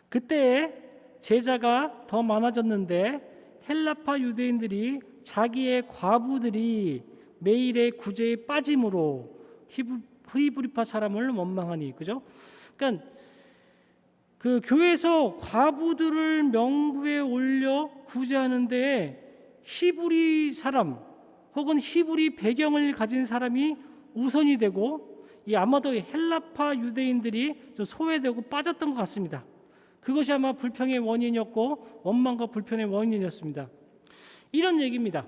그때 제자가 더 많아졌는데 헬라파 유대인들이 자기의 과부들이 매일의 구제에 빠짐으로 히브리파 사람을 원망하니, 그죠? 그러니까 그 교회에서 과부들을 명부에 올려 구제하는데 히브리 사람 혹은 히브리 배경을 가진 사람이 우선이 되고, 이 아마도 헬라파 유대인들이 좀 소외되고 빠졌던 것 같습니다. 그것이 아마 불평의 원인이었고 원망과 불편의 원인이었습니다. 이런 얘기입니다.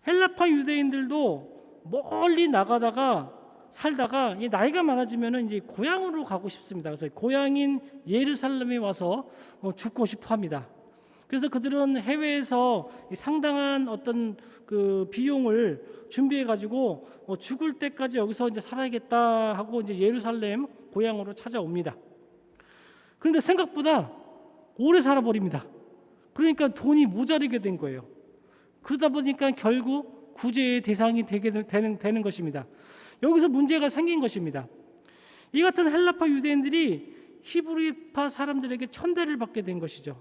헬라파 유대인들도 멀리 나가다가 살다가 나이가 많아지면 이제 고향으로 가고 싶습니다. 그래서 고향인 예루살렘에 와서 죽고 싶어 합니다. 그래서 그들은 해외에서 상당한 어떤 그 비용을 준비해 가지고 죽을 때까지 여기서 이제 살아야겠다 하고 이제 예루살렘 고향으로 찾아옵니다. 그런데 생각보다 오래 살아버립니다. 그러니까 돈이 모자르게 된 거예요. 그러다 보니까 결국 구제의 대상이 되는 것입니다. 여기서 문제가 생긴 것입니다. 이 같은 헬라파 유대인들이 히브리파 사람들에게 천대를 받게 된 것이죠.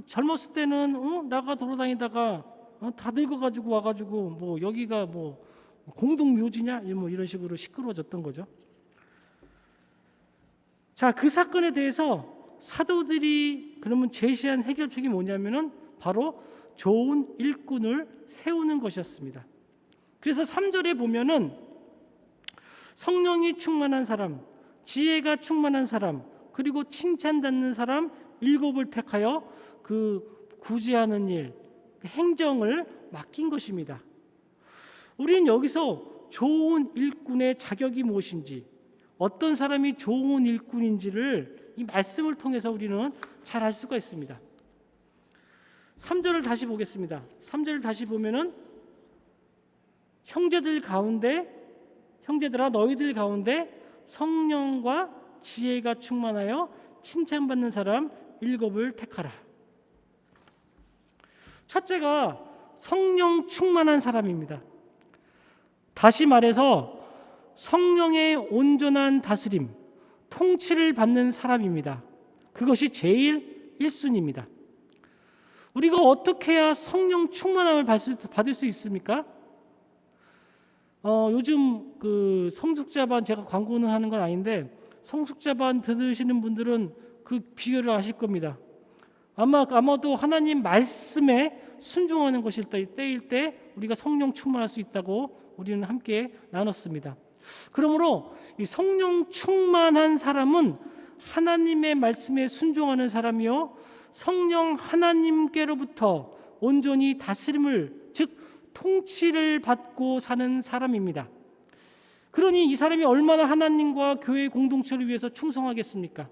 젊었을 때는 나가 돌아다니다가 다 늙어가지고 와가지고 여기가 공동묘지냐 이런 식으로 시끄러워졌던 거죠. 자, 그 사건에 대해서 사도들이 그러면 제시한 해결책이 뭐냐면은 바로 좋은 일꾼을 세우는 것이었습니다. 그래서 3절에 보면은 성령이 충만한 사람, 지혜가 충만한 사람, 그리고 칭찬받는 사람 7을 택하여 그 구제하는 일, 그 행정을 맡긴 것입니다. 우리는 여기서 좋은 일꾼의 자격이 무엇인지, 어떤 사람이 좋은 일꾼인지를 이 말씀을 통해서 우리는 잘 알 수가 있습니다. 3절을 다시 보겠습니다. 3절을 다시 보면은 형제들아 너희들 가운데 성령과 지혜가 충만하여 칭찬받는 사람 7을 택하라. 첫째가 성령 충만한 사람입니다. 다시 말해서 성령의 온전한 다스림, 통치를 받는 사람입니다. 그것이 제일 1순위입니다. 우리가 어떻게 해야 성령 충만함을 받을 수 있습니까? 요즘 그 성숙자반, 제가 광고는 하는 건 아닌데 성숙자반 들으시는 분들은 그 비결을 아실 겁니다. 아마도 하나님 말씀에 순종하는 것일 때일 때 우리가 성령 충만할 수 있다고 우리는 함께 나눴습니다. 그러므로 이 성령 충만한 사람은 하나님의 말씀에 순종하는 사람이요, 성령 하나님께로부터 온전히 다스림을, 즉 통치를 받고 사는 사람입니다. 그러니 이 사람이 얼마나 하나님과 교회 공동체를 위해서 충성하겠습니까?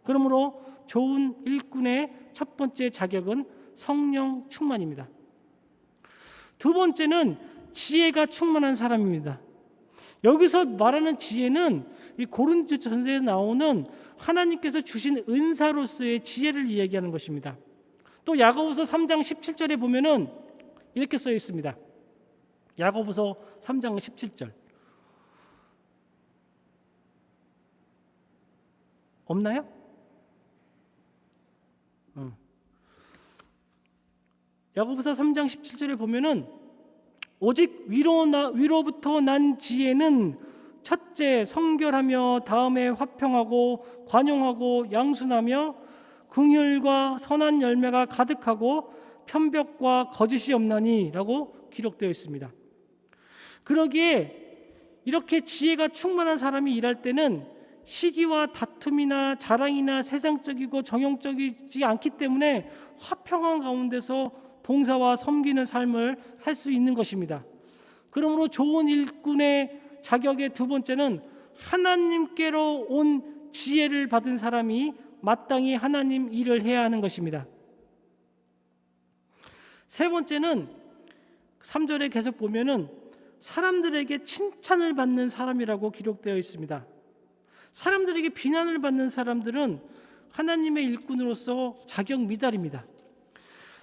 그러므로 좋은 일꾼의 첫 번째 자격은 성령 충만입니다. 두 번째는 지혜가 충만한 사람입니다. 여기서 말하는 지혜는 이 고린도전서에 나오는 하나님께서 주신 은사로서의 지혜를 이야기하는 것입니다. 또 야고보서 3장 17절에 보면은 이렇게 써 있습니다. 야고보서 3장 17절. 없나요? 야고보서 3장 17절에 보면은 오직 위로부터 난 지혜는 첫째 성결하며 다음에 화평하고 관용하고 양순하며 긍휼과 선한 열매가 가득하고 편벽과 거짓이 없나니 라고 기록되어 있습니다. 그러기에 이렇게 지혜가 충만한 사람이 일할 때는 시기와 다툼이나 자랑이나 세상적이고 정형적이지 않기 때문에 화평한 가운데서 봉사와 섬기는 삶을 살 수 있는 것입니다. 그러므로 좋은 일꾼의 자격의 두 번째는 하나님께로 온 지혜를 받은 사람이 마땅히 하나님 일을 해야 하는 것입니다. 세 번째는 3절에 계속 보면은 사람들에게 칭찬을 받는 사람이라고 기록되어 있습니다. 사람들에게 비난을 받는 사람들은 하나님의 일꾼으로서 자격 미달입니다.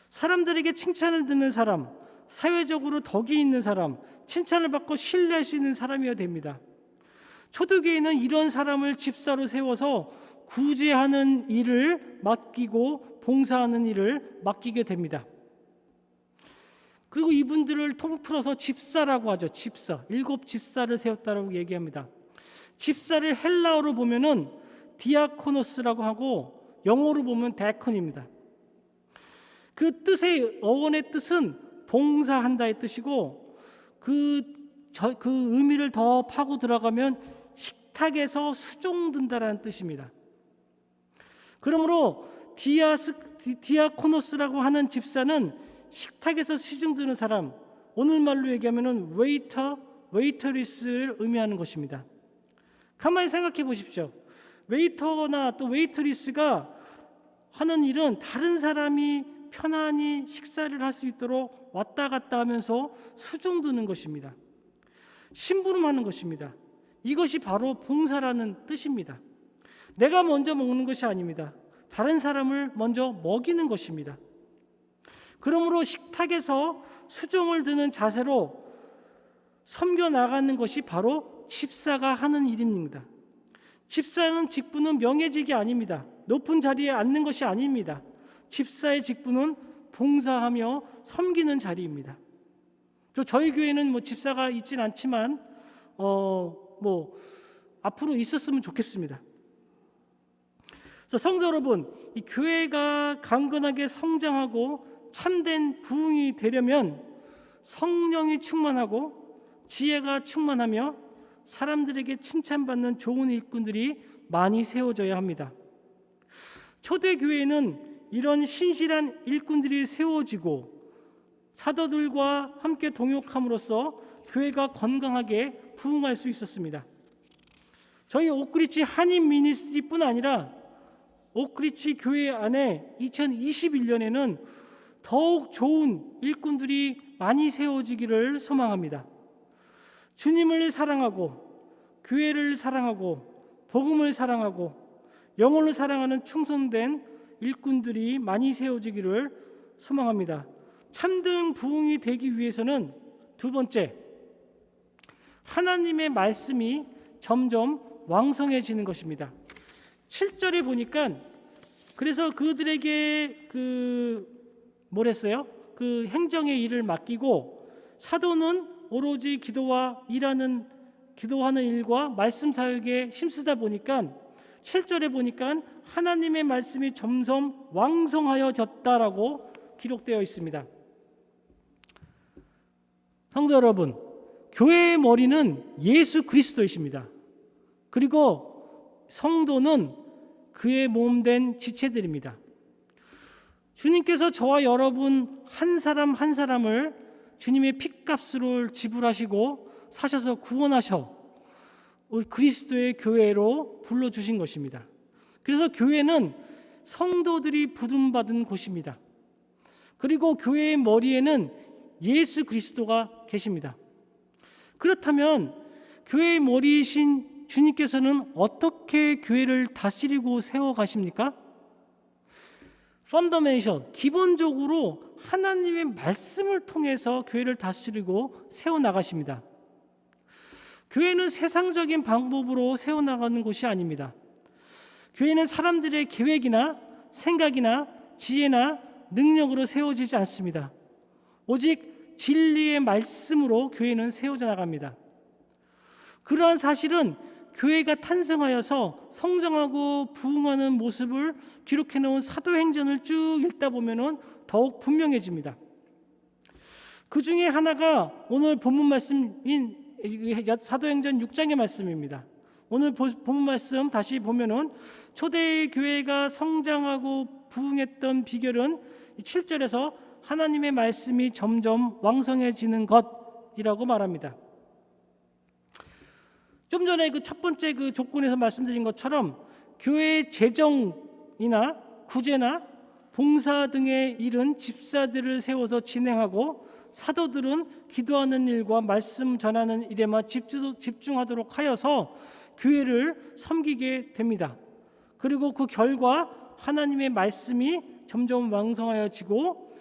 사람들에게 칭찬을 듣는 사람, 사회적으로 덕이 있는 사람, 칭찬을 받고 신뢰할 수 있는 사람이어야 됩니다. 초대교회는 이런 사람을 집사로 세워서 구제하는 일을 맡기고 봉사하는 일을 맡기게 됩니다. 그리고 이분들을 통틀어서 집사라고 하죠. 집사. 7 집사를 세웠다라고 얘기합니다. 집사를 헬라어로 보면은 디아코노스라고 하고 영어로 보면 데컨입니다. 그 뜻의 어원의 뜻은 봉사한다의 뜻이고 그 의미를 더 파고 들어가면 식탁에서 수종든다라는 뜻입니다. 그러므로 디아코노스라고 하는 집사는 식탁에서 수종드는 사람, 오늘말로 얘기하면 웨이터리스를 의미하는 것입니다. 가만히 생각해 보십시오. 웨이터나 또 웨이터리스가 하는 일은 다른 사람이 편안히 식사를 할 수 있도록 왔다 갔다 하면서 수종드는 것입니다. 심부름하는 것입니다. 이것이 바로 봉사라는 뜻입니다. 내가 먼저 먹는 것이 아닙니다. 다른 사람을 먼저 먹이는 것입니다. 그러므로 식탁에서 수종을 드는 자세로 섬겨 나가는 것이 바로 집사가 하는 일입니다. 집사는 직분은 명예직이 아닙니다. 높은 자리에 앉는 것이 아닙니다. 집사의 직분은 봉사하며 섬기는 자리입니다. 저희 교회는 집사가 있진 않지만 앞으로 있었으면 좋겠습니다. 그래서 성도 여러분, 이 교회가 강건하게 성장하고 참된 부흥이 되려면 성령이 충만하고 지혜가 충만하며 사람들에게 칭찬받는 좋은 일꾼들이 많이 세워져야 합니다. 초대교회는 이런 신실한 일꾼들이 세워지고 사도들과 함께 동역함으로써 교회가 건강하게 부흥할 수 있었습니다. 저희 오크리치 한인 미니스트리뿐 아니라 오크리치 교회 안에 2021년에는 더욱 좋은 일꾼들이 많이 세워지기를 소망합니다. 주님을 사랑하고 교회를 사랑하고 복음을 사랑하고 영혼을 사랑하는 충성된 일꾼들이 많이 세워지기를 소망합니다. 참된 부흥이 되기 위해서는 두 번째, 하나님의 말씀이 점점 왕성해지는 것입니다. 7절에 보니까 그래서 그들에게 행정의 일을 맡기고 사도는 오로지 기도하는 일과 말씀 사역에 힘쓰다 보니까 7절에 보니까 하나님의 말씀이 점점 왕성하여졌다라고 기록되어 있습니다. 성도 여러분, 교회의 머리는 예수 그리스도이십니다. 그리고 성도는 그의 몸된 지체들입니다. 주님께서 저와 여러분 한 사람 한 사람을 주님의 핏값으로 지불하시고 사셔서 구원하셔 우리 그리스도의 교회로 불러주신 것입니다. 그래서 교회는 성도들이 부름받은 곳입니다. 그리고 교회의 머리에는 예수 그리스도가 계십니다. 그렇다면 교회의 머리이신 주님께서는 어떻게 교회를 다스리고 세워가십니까? 펀더멘션, 기본적으로 하나님의 말씀을 통해서 교회를 다스리고 세워나가십니다. 교회는 세상적인 방법으로 세워나가는 곳이 아닙니다. 교회는 사람들의 계획이나 생각이나 지혜나 능력으로 세워지지 않습니다. 오직 진리의 말씀으로 교회는 세워져 나갑니다. 그러한 사실은 교회가 탄생하여서 성장하고 부흥하는 모습을 기록해 놓은 사도행전을 쭉 읽다 보면은 더욱 분명해집니다. 그 중에 하나가 오늘 본문 말씀인 사도행전 6장의 말씀입니다. 오늘 본 말씀 다시 보면은 초대교회가 성장하고 부흥했던 비결은 7절에서 하나님의 말씀이 점점 왕성해지는 것이라고 말합니다. 좀 전에 그 첫 번째 그 조건에서 말씀드린 것처럼 교회의 재정이나 구제나 봉사 등의 일은 집사들을 세워서 진행하고 사도들은 기도하는 일과 말씀 전하는 일에만 집중하도록 하여서 교회를 섬기게 됩니다. 그리고 그 결과 하나님의 말씀이 점점 왕성하여지고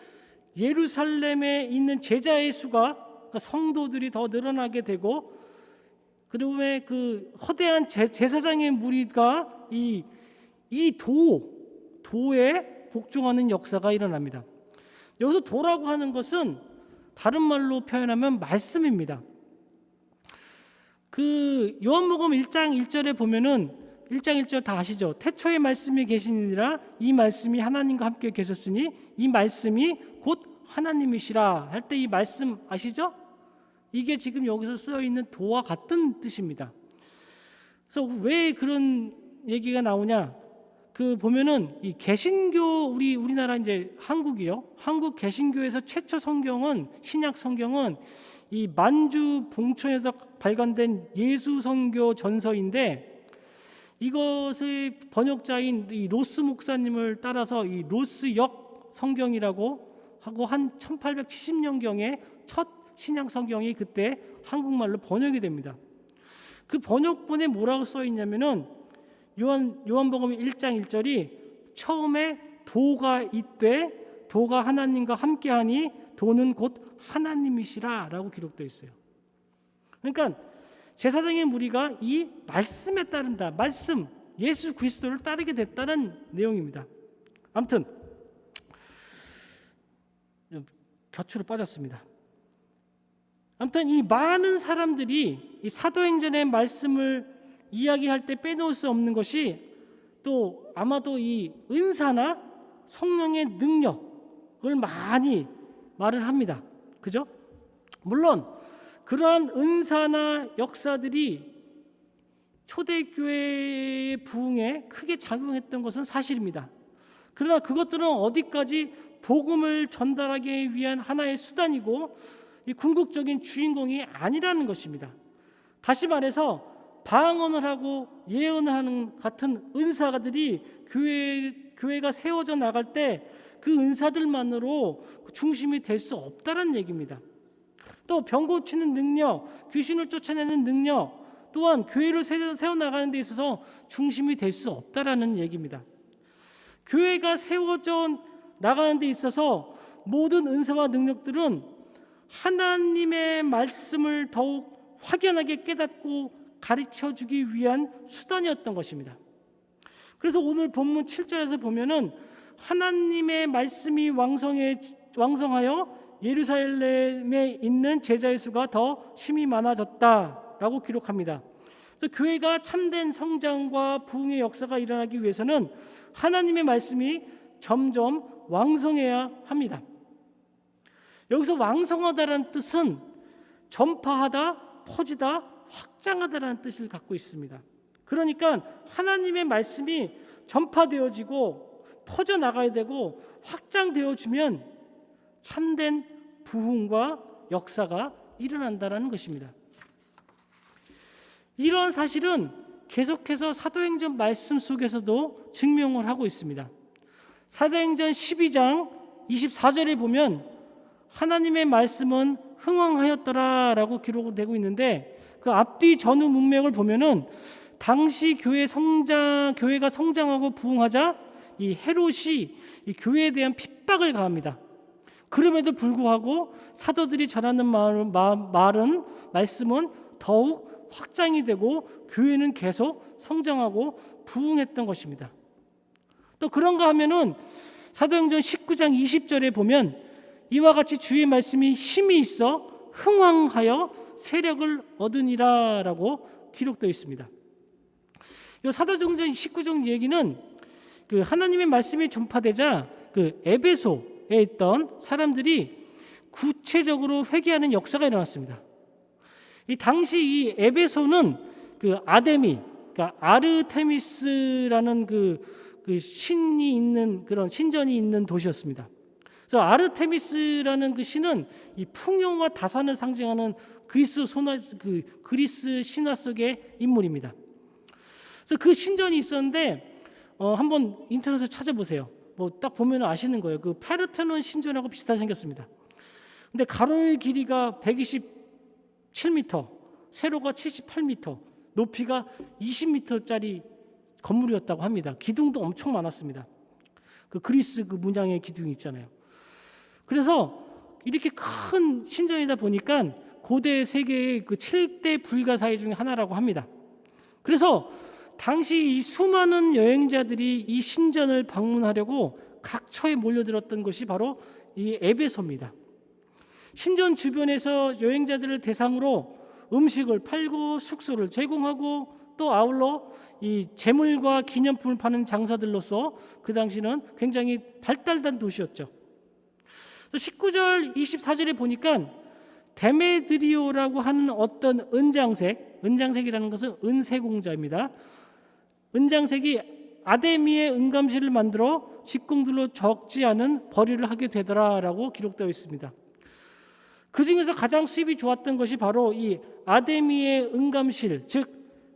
예루살렘에 있는 제자의 수가, 그러니까 성도들이 더 늘어나게 되고, 그다음에 그 허대한 제사장의 무리가 이 도에 복종하는 역사가 일어납니다. 여기서 도라고 하는 것은 다른 말로 표현하면 말씀입니다. 그 요한복음 1장 1절에 보면은 1장 1절 다 아시죠? 태초에 말씀이 계시니라 이 말씀이 하나님과 함께 계셨으니 이 말씀이 곧 하나님이시라 할 때 이 말씀 아시죠? 이게 지금 여기서 쓰여 있는 도와 같은 뜻입니다. 그래서 왜 그런 얘기가 나오냐? 그 보면은 이 개신교 우리나라 이제 한국이요. 한국 개신교에서 최초 성경은 신약 성경은 이 만주 봉천에서 발간된 예수 선교 전서인데 이것의 번역자인 이 로스 목사님을 따라서 이 로스역 성경이라고 하고 한 1870년경에 첫 신약 성경이 그때 한국말로 번역이 됩니다. 그 번역본에 뭐라고 써 있냐면은 요한복음 1장 1절이 처음에 도가 있되 도가 하나님과 함께하니 도는 곧 하나님이시라 라고 기록되어 있어요. 그러니까 제사장의 무리가 이 말씀에 따른다. 말씀, 예수 그리스도를 따르게 됐다는 내용입니다. 아무튼 곁으로 빠졌습니다. 아무튼 이 많은 사람들이 이 사도행전의 말씀을 이야기할 때 빼놓을 수 없는 것이 또 아마도 이 은사나 성령의 능력을 많이 말을 합니다. 그죠? 물론 그러한 은사나 역사들이 초대교회의 부흥에 크게 작용했던 것은 사실입니다. 그러나 그것들은 어디까지 복음을 전달하기 위한 하나의 수단이고 이 궁극적인 주인공이 아니라는 것입니다. 다시 말해서 방언을 하고 예언을 하는 같은 은사들이 교회가 세워져 나갈 때 그 은사들만으로 중심이 될 수 없다는 얘기입니다. 또 병 고치는 능력, 귀신을 쫓아내는 능력 또한 교회를 세워나가는 데 있어서 중심이 될 수 없다는 얘기입니다. 교회가 세워져 나가는 데 있어서 모든 은사와 능력들은 하나님의 말씀을 더욱 확연하게 깨닫고 가르쳐주기 위한 수단이었던 것입니다. 그래서 오늘 본문 7절에서 보면은 하나님의 말씀이 왕성하여 예루살렘에 있는 제자의 수가 더 심히 많아졌다라고 기록합니다. 그래서 교회가 참된 성장과 부흥의 역사가 일어나기 위해서는 하나님의 말씀이 점점 왕성해야 합니다. 여기서 왕성하다라는 뜻은 전파하다, 퍼지다, 확장하다라는 뜻을 갖고 있습니다. 그러니까 하나님의 말씀이 전파되어지고 퍼져나가야 되고 확장되어지면 참된 부흥과 역사가 일어난다는 것입니다. 이런 사실은 계속해서 사도행전 말씀 속에서도 증명을 하고 있습니다. 사도행전 12장 24절에 보면 하나님의 말씀은 흥왕하였더라라고 기록되고 있는데 그 앞뒤 전후 문맥을 보면은 당시 교회가 성장하고 부흥하자 이 헤롯이 이 교회에 대한 핍박을 가합니다. 그럼에도 불구하고 사도들이 전하는 말씀은 더욱 확장이 되고 교회는 계속 성장하고 부흥했던 것입니다. 또 그런가 하면은 사도행전 19장 20절에 보면 이와 같이 주의 말씀이 힘이 있어 흥왕하여 세력을 얻으니라라고 기록되어 있습니다. 이 사도행전 19장 얘기는 그 하나님의 말씀이 전파되자 그 에베소에 있던 사람들이 구체적으로 회개하는 역사가 일어났습니다. 이 당시 이 에베소는 그 아데미, 그러니까 아르테미스라는 그 신이 있는 그런 신전이 있는 도시였습니다. 그래서 아르테미스라는 그 신은 이 풍요와 다산을 상징하는 그리스 신화 속의 인물입니다. 그래서 그 신전이 있었는데 한번 인터넷에 찾아보세요. 뭐 딱 보면 아시는 거예요. 그 파르테논 신전하고 비슷하게 생겼습니다. 근데 가로의 길이가 127m, 세로가 78m, 높이가 20m짜리 건물이었다고 합니다. 기둥도 엄청 많았습니다. 그 그리스 그 문양의 기둥이 있잖아요. 그래서 이렇게 큰 신전이다 보니까 고대 세계의 그 7대 불가사의 중에 하나라고 합니다. 그래서 당시 이 수많은 여행자들이 이 신전을 방문하려고 각처에 몰려들었던 것이 바로 이 에베소입니다. 신전 주변에서 여행자들을 대상으로 음식을 팔고 숙소를 제공하고 또 아울러 이 재물과 기념품을 파는 장사들로서 그 당시는 굉장히 발달된 도시였죠. 19절 24절에 보니까 데메드리오라고 하는 어떤 은장색이라는 것은 은세공자입니다. 은장색이 아데미의 은감실을 만들어 직공들로 적지 않은 벌이를 하게 되더라라고 기록되어 있습니다. 그 중에서 가장 수입이 좋았던 것이 바로 이 아데미의 은감실, 즉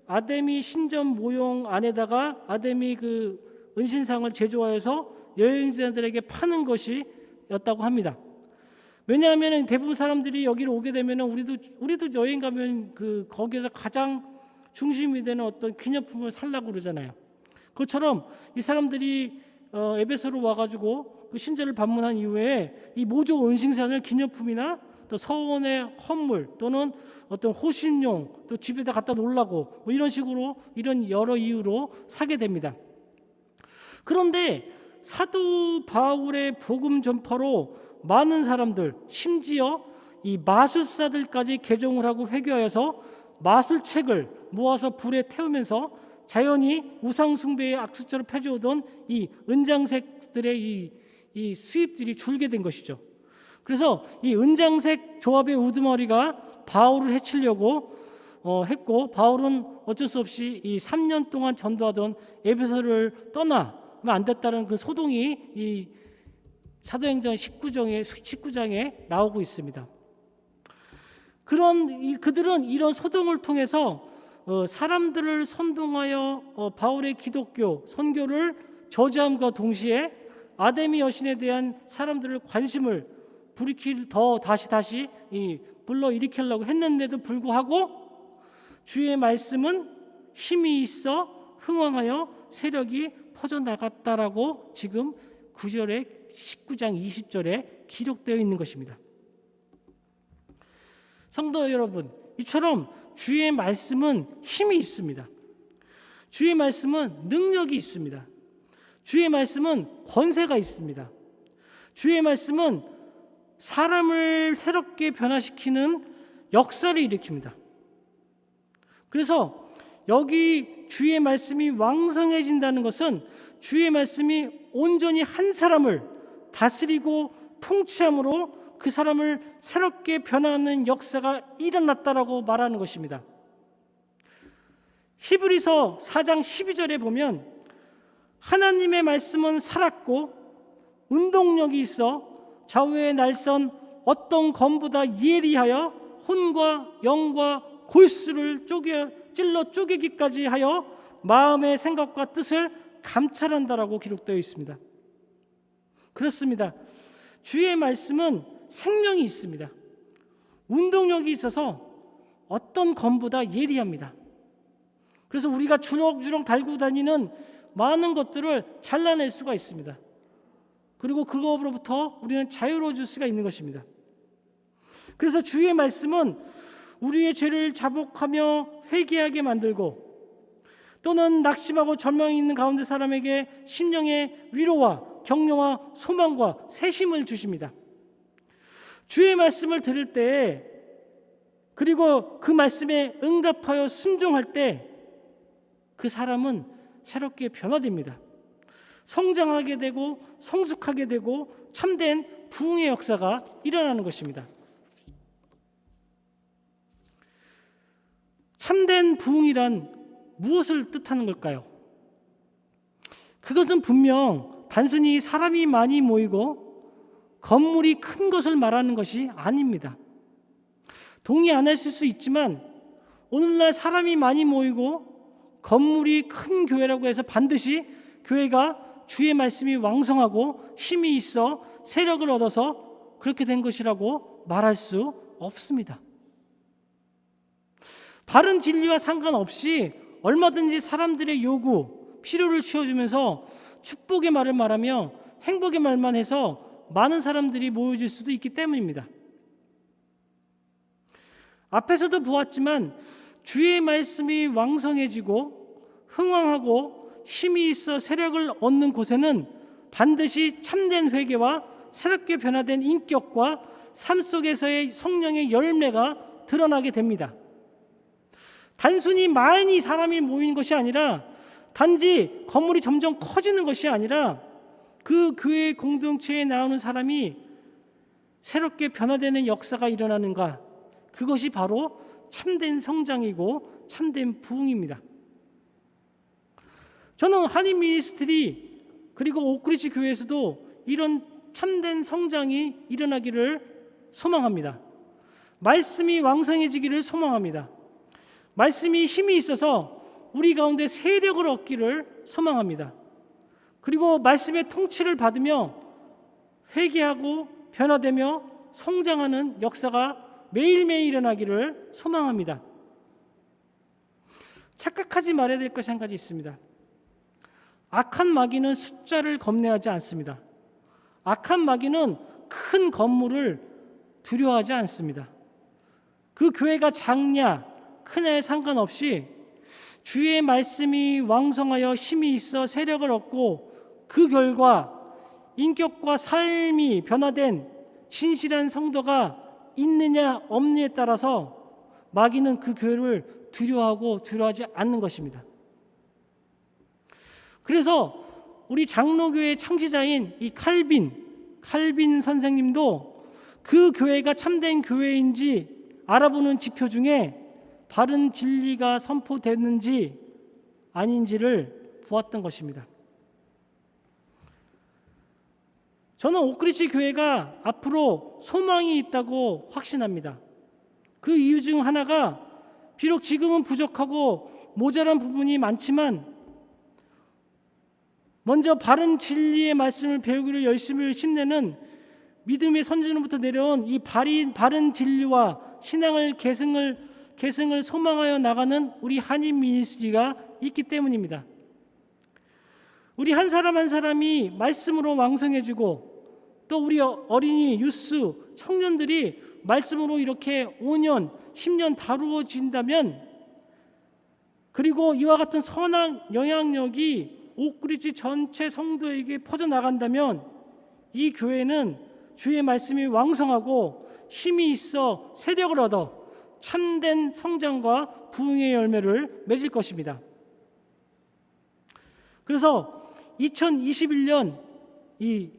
아데미 신전 모형 안에다가 아데미 그 은신상을 제조하여서 여행자들에게 파는 것이었다고 합니다. 왜냐하면 대부분 사람들이 여기를 오게 되면 우리도 여행 가면 그 거기에서 가장 중심이 되는 어떤 기념품을 살라고 그러잖아요. 그것처럼 이 사람들이 에베소로 와가지고 그 신전을 방문한 이후에 이 모조 은신상을 기념품이나 또 서원의 헌물 또는 어떤 호신용 또 집에다 갖다 놓으려고 뭐 이런 식으로 이런 여러 이유로 사게 됩니다. 그런데 사도 바울의 복음 전파로 많은 사람들, 심지어 이 마술사들까지 개종을 하고 회개하여서 마술책을 모아서 불에 태우면서 자연히 우상 숭배의 악수처럼 펴져오던 이 은장색들의 이 수입들이 줄게 된 것이죠. 그래서 이 은장색 조합의 우두머리가 바울을 해치려고 했고, 바울은 어쩔 수 없이 이 3년 동안 전도하던 에베소를 떠나면 안 됐다는 그 소동이 이 사도행전 19장에 나오고 있습니다. 그들은 이런 소동을 통해서 사람들을 선동하여 바울의 기독교 선교를 저지함과 동시에 아데미 여신에 대한 사람들의 관심을 다시 불러일으키려고 했는데도 불구하고 주의 말씀은 힘이 있어 흥왕하여 세력이 퍼져나갔다라고 지금 19장 20절에 기록되어 있는 것입니다. 성도 여러분, 이처럼 주의 말씀은 힘이 있습니다. 주의 말씀은 능력이 있습니다. 주의 말씀은 권세가 있습니다. 주의 말씀은 사람을 새롭게 변화시키는 역사를 일으킵니다. 그래서 여기 주의 말씀이 왕성해진다는 것은 주의 말씀이 온전히 한 사람을 다스리고 통치함으로 그 사람을 새롭게 변화하는 역사가 일어났다라고 말하는 것입니다. 히브리서 4장 12절에 보면 하나님의 말씀은 살았고 운동력이 있어 좌우의 날선 어떤 검보다 예리하여 혼과 영과 골수를 찔러 쪼개기까지 하여 마음의 생각과 뜻을 감찰한다라고 기록되어 있습니다. 그렇습니다. 주의 말씀은 생명이 있습니다. 운동력이 있어서 어떤 검보다 예리합니다. 그래서 우리가 주렁주렁 달고 다니는 많은 것들을 잘라낼 수가 있습니다. 그리고 그거로부터 우리는 자유로워질 수가 있는 것입니다. 그래서 주의 말씀은 우리의 죄를 자복하며 회개하게 만들고 또는 낙심하고 절망이 있는 가운데 사람에게 심령의 위로와 격려와 소망과 새심을 주십니다. 주의 말씀을 들을 때 그리고 그 말씀에 응답하여 순종할 때 그 사람은 새롭게 변화됩니다. 성장하게 되고 성숙하게 되고 참된 부흥의 역사가 일어나는 것입니다. 참된 부흥이란 무엇을 뜻하는 걸까요? 그것은 분명 단순히 사람이 많이 모이고 건물이 큰 것을 말하는 것이 아닙니다. 동의 안 하실 수 있지만 오늘날 사람이 많이 모이고 건물이 큰 교회라고 해서 반드시 교회가 주의 말씀이 왕성하고 힘이 있어 세력을 얻어서 그렇게 된 것이라고 말할 수 없습니다. 바른 진리와 상관없이 얼마든지 사람들의 요구, 필요를 채워주면서 축복의 말을 말하며 행복의 말만 해서 많은 사람들이 모여질 수도 있기 때문입니다. 앞에서도 보았지만 주의 말씀이 왕성해지고 흥왕하고 힘이 있어 세력을 얻는 곳에는 반드시 참된 회개와 새롭게 변화된 인격과 삶 속에서의 성령의 열매가 드러나게 됩니다. 단순히 많이 사람이 모이는 것이 아니라 단지 건물이 점점 커지는 것이 아니라 그 교회 공동체에 나오는 사람이 새롭게 변화되는 역사가 일어나는가, 그것이 바로 참된 성장이고 참된 부흥입니다. 저는 한인 미니스트리 그리고 오크리치 교회에서도 이런 참된 성장이 일어나기를 소망합니다. 말씀이 왕성해지기를 소망합니다. 말씀이 힘이 있어서 우리 가운데 세력을 얻기를 소망합니다. 그리고 말씀의 통치를 받으며 회개하고 변화되며 성장하는 역사가 매일매일 일어나기를 소망합니다. 착각하지 말아야 될 것이 한 가지 있습니다. 악한 마귀는 숫자를 겁내하지 않습니다. 악한 마귀는 큰 건물을 두려워하지 않습니다. 그 교회가 작냐 크냐에 상관없이 주의 말씀이 왕성하여 힘이 있어 세력을 얻고 그 결과 인격과 삶이 변화된 진실한 성도가 있느냐 없느냐에 따라서 마귀는 그 교회를 두려워하지 않는 것입니다. 그래서 우리 장로교회 창시자인 이 칼빈 선생님도 그 교회가 참된 교회인지 알아보는 지표 중에 바른 진리가 선포됐는지 아닌지를 보았던 것입니다. 저는 오크리치 교회가 앞으로 소망이 있다고 확신합니다. 그 이유 중 하나가 비록 지금은 부족하고 모자란 부분이 많지만 먼저 바른 진리의 말씀을 배우기로 열심을 힘내는 믿음의 선진으로부터 내려온 이 바른 진리와 신앙을 계승을 소망하여 나가는 우리 한인 미니스트리가 있기 때문입니다. 우리 한 사람 한 사람이 말씀으로 왕성해지고 또 우리 어린이, 유스, 청년들이 말씀으로 이렇게 5년, 10년 다루어진다면, 그리고 이와 같은 선한 영향력이 오크리치 전체 성도에게 퍼져나간다면 이 교회는 주의 말씀이 왕성하고 힘이 있어 세력을 얻어 참된 성장과 부흥의 열매를 맺을 것입니다. 그래서 2021년 이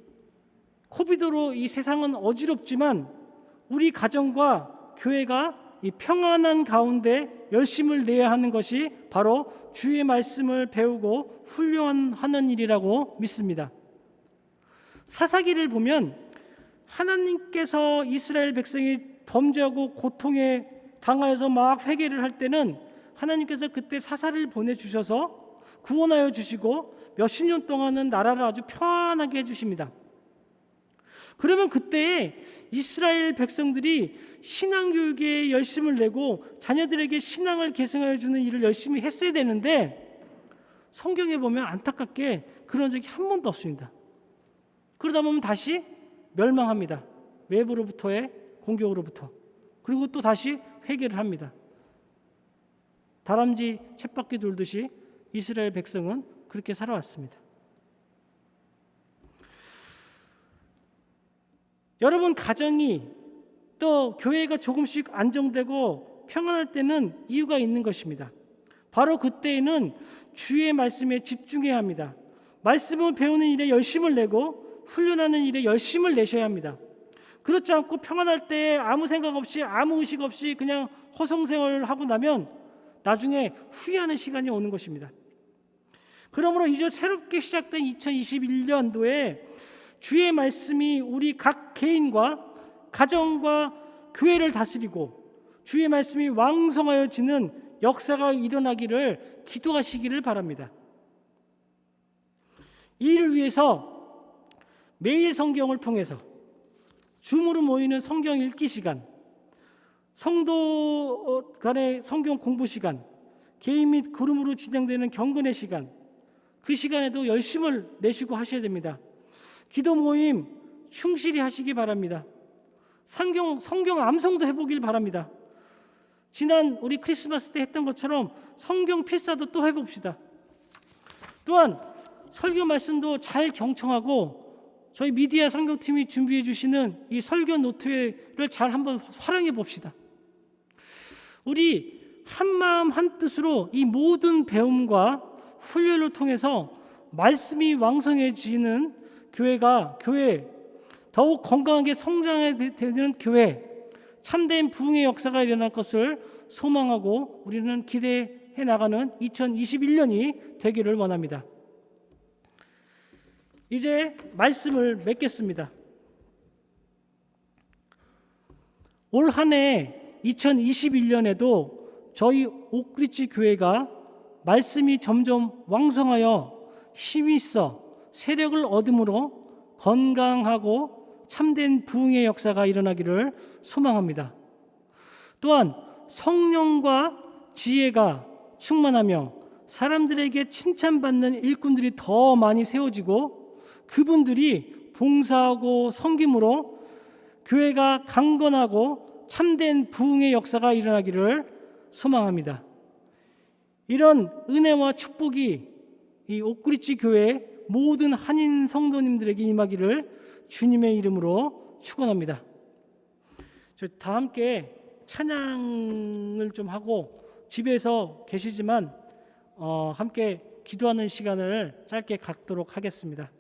코비드로 이 세상은 어지럽지만 우리 가정과 교회가 이 평안한 가운데 열심을 내야 하는 것이 바로 주의 말씀을 배우고 훈련하는 일이라고 믿습니다. 사사기를 보면 하나님께서 이스라엘 백성이 범죄하고 고통에 당하여서 막 회개를 할 때는 하나님께서 그때 사사를 보내주셔서 구원하여 주시고 몇십 년 동안은 나라를 아주 평안하게 해주십니다. 그러면 그때 이스라엘 백성들이 신앙교육에 열심을 내고 자녀들에게 신앙을 계승하여 주는 일을 열심히 했어야 되는데 성경에 보면 안타깝게 그런 적이 한 번도 없습니다. 그러다 보면 다시 멸망합니다. 외부로부터의 공격으로부터. 그리고 또 다시 회개를 합니다. 다람쥐 쳇바퀴 돌듯이 이스라엘 백성은 그렇게 살아왔습니다. 여러분 가정이 또 교회가 조금씩 안정되고 평안할 때는 이유가 있는 것입니다. 바로 그때에는 주의 말씀에 집중해야 합니다. 말씀을 배우는 일에 열심을 내고 훈련하는 일에 열심을 내셔야 합니다. 그렇지 않고 평안할 때 아무 생각 없이 아무 의식 없이 그냥 허송세월하고 나면 나중에 후회하는 시간이 오는 것입니다. 그러므로 이제 새롭게 시작된 2021년도에 주의 말씀이 우리 각 개인과 가정과 교회를 다스리고 주의 말씀이 왕성하여지는 역사가 일어나기를 기도하시기를 바랍니다. 이 일을 위해서 매일 성경을 통해서 줌으로 모이는 성경 읽기 시간, 성도 간의 성경 공부 시간, 개인 및 그룹으로 진행되는 경건의 시간, 그 시간에도 열심을 내시고 하셔야 됩니다. 기도 모임 충실히 하시기 바랍니다. 성경 암송도 해보길 바랍니다. 지난 우리 크리스마스 때 했던 것처럼 성경 필사도 또 해봅시다. 또한 설교 말씀도 잘 경청하고 저희 미디어 성경팀이 준비해 주시는 이 설교 노트를 잘 한번 활용해 봅시다. 우리 한마음 한뜻으로 이 모든 배움과 훈련을 통해서 말씀이 왕성해지는 교회, 더욱 건강하게 성장해야 되는 교회, 참된 부흥의 역사가 일어날 것을 소망하고 우리는 기대해 나가는 2021년이 되기를 원합니다. 이제 말씀을 맺겠습니다. 올 한 해 2021년에도 저희 옥그리치 교회가 말씀이 점점 왕성하여 힘이 있어 세력을 얻음으로 건강하고 참된 부흥의 역사가 일어나기를 소망합니다. 또한 성령과 지혜가 충만하며 사람들에게 칭찬받는 일꾼들이 더 많이 세워지고 그분들이 봉사하고 섬김으로 교회가 강건하고 참된 부흥의 역사가 일어나기를 소망합니다. 이런 은혜와 축복이 이 옥그리치 교회 모든 한인 성도님들에게 임하기를 주님의 이름으로 축원합니다. 다 함께 찬양을 좀 하고 집에서 계시지만 함께 기도하는 시간을 짧게 갖도록 하겠습니다.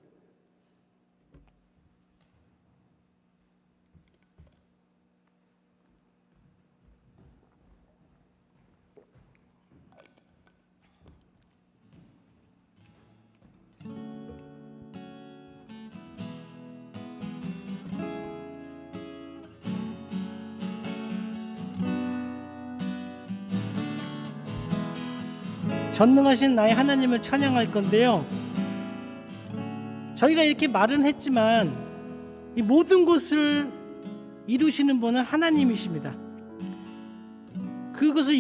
전능하신 나의 하나님을 찬양할 건데요. 저희가 이렇게 말은 했지만 이 모든 것을 이루시는 분은 하나님이십니다. 그것을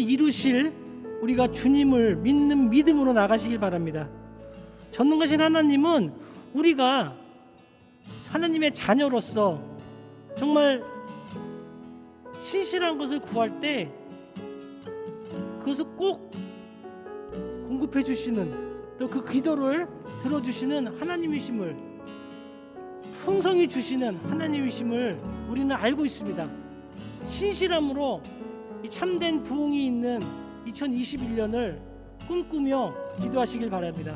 이루실 우리가 주님을 믿는 믿음으로 나가시길 바랍니다. 전능하신 하나님은 우리가 하나님의 자녀로서 정말 신실한 것을 구할 때 그것을 꼭 공급해 주시는, 또 그 기도를 들어주시는 하나님이심을, 풍성히 주시는 하나님이심을 우리는 알고 있습니다. 신실함으로 이 참된 부흥이 있는 2021년을 꿈꾸며 기도하시길 바랍니다.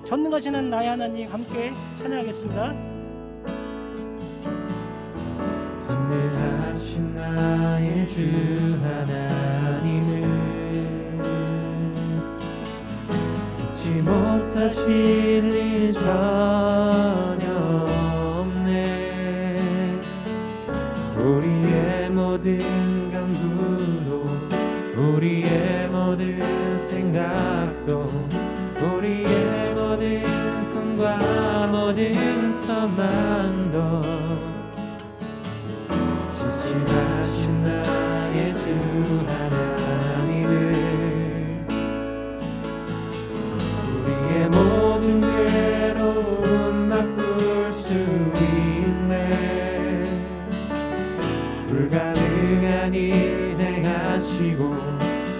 전능하신 나의 하나님 함께 찬양하겠습니다. 전능하신 나의 주 하나님을 잊지 못하실 일 전혀 없네. 우리의 모든 간구도, 우리의 모든 생각도, 우리의 모든 꿈과 모든 소망도 지시하신 나의 주 하나님을 우리의 모든 괴로움 바꿀 수 있네. 불가능한 일 행하시고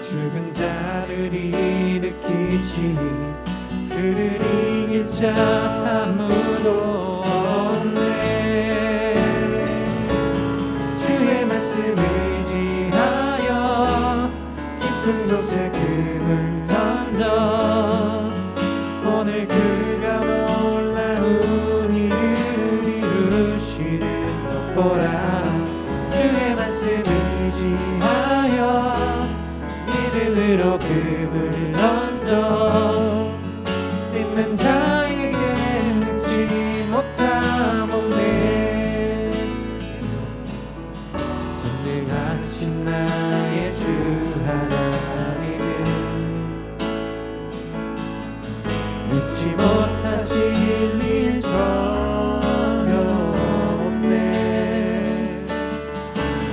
죽은 자를 일으키시니 그를 이길 자 아무도 없네. 주의 말씀 의지하여 깊은 곳에 금을 던져 오늘 그가 놀라운 일을 이루시는 것 보라. 주의 말씀 의지하여 잊지 못하실 일 전혀 없네.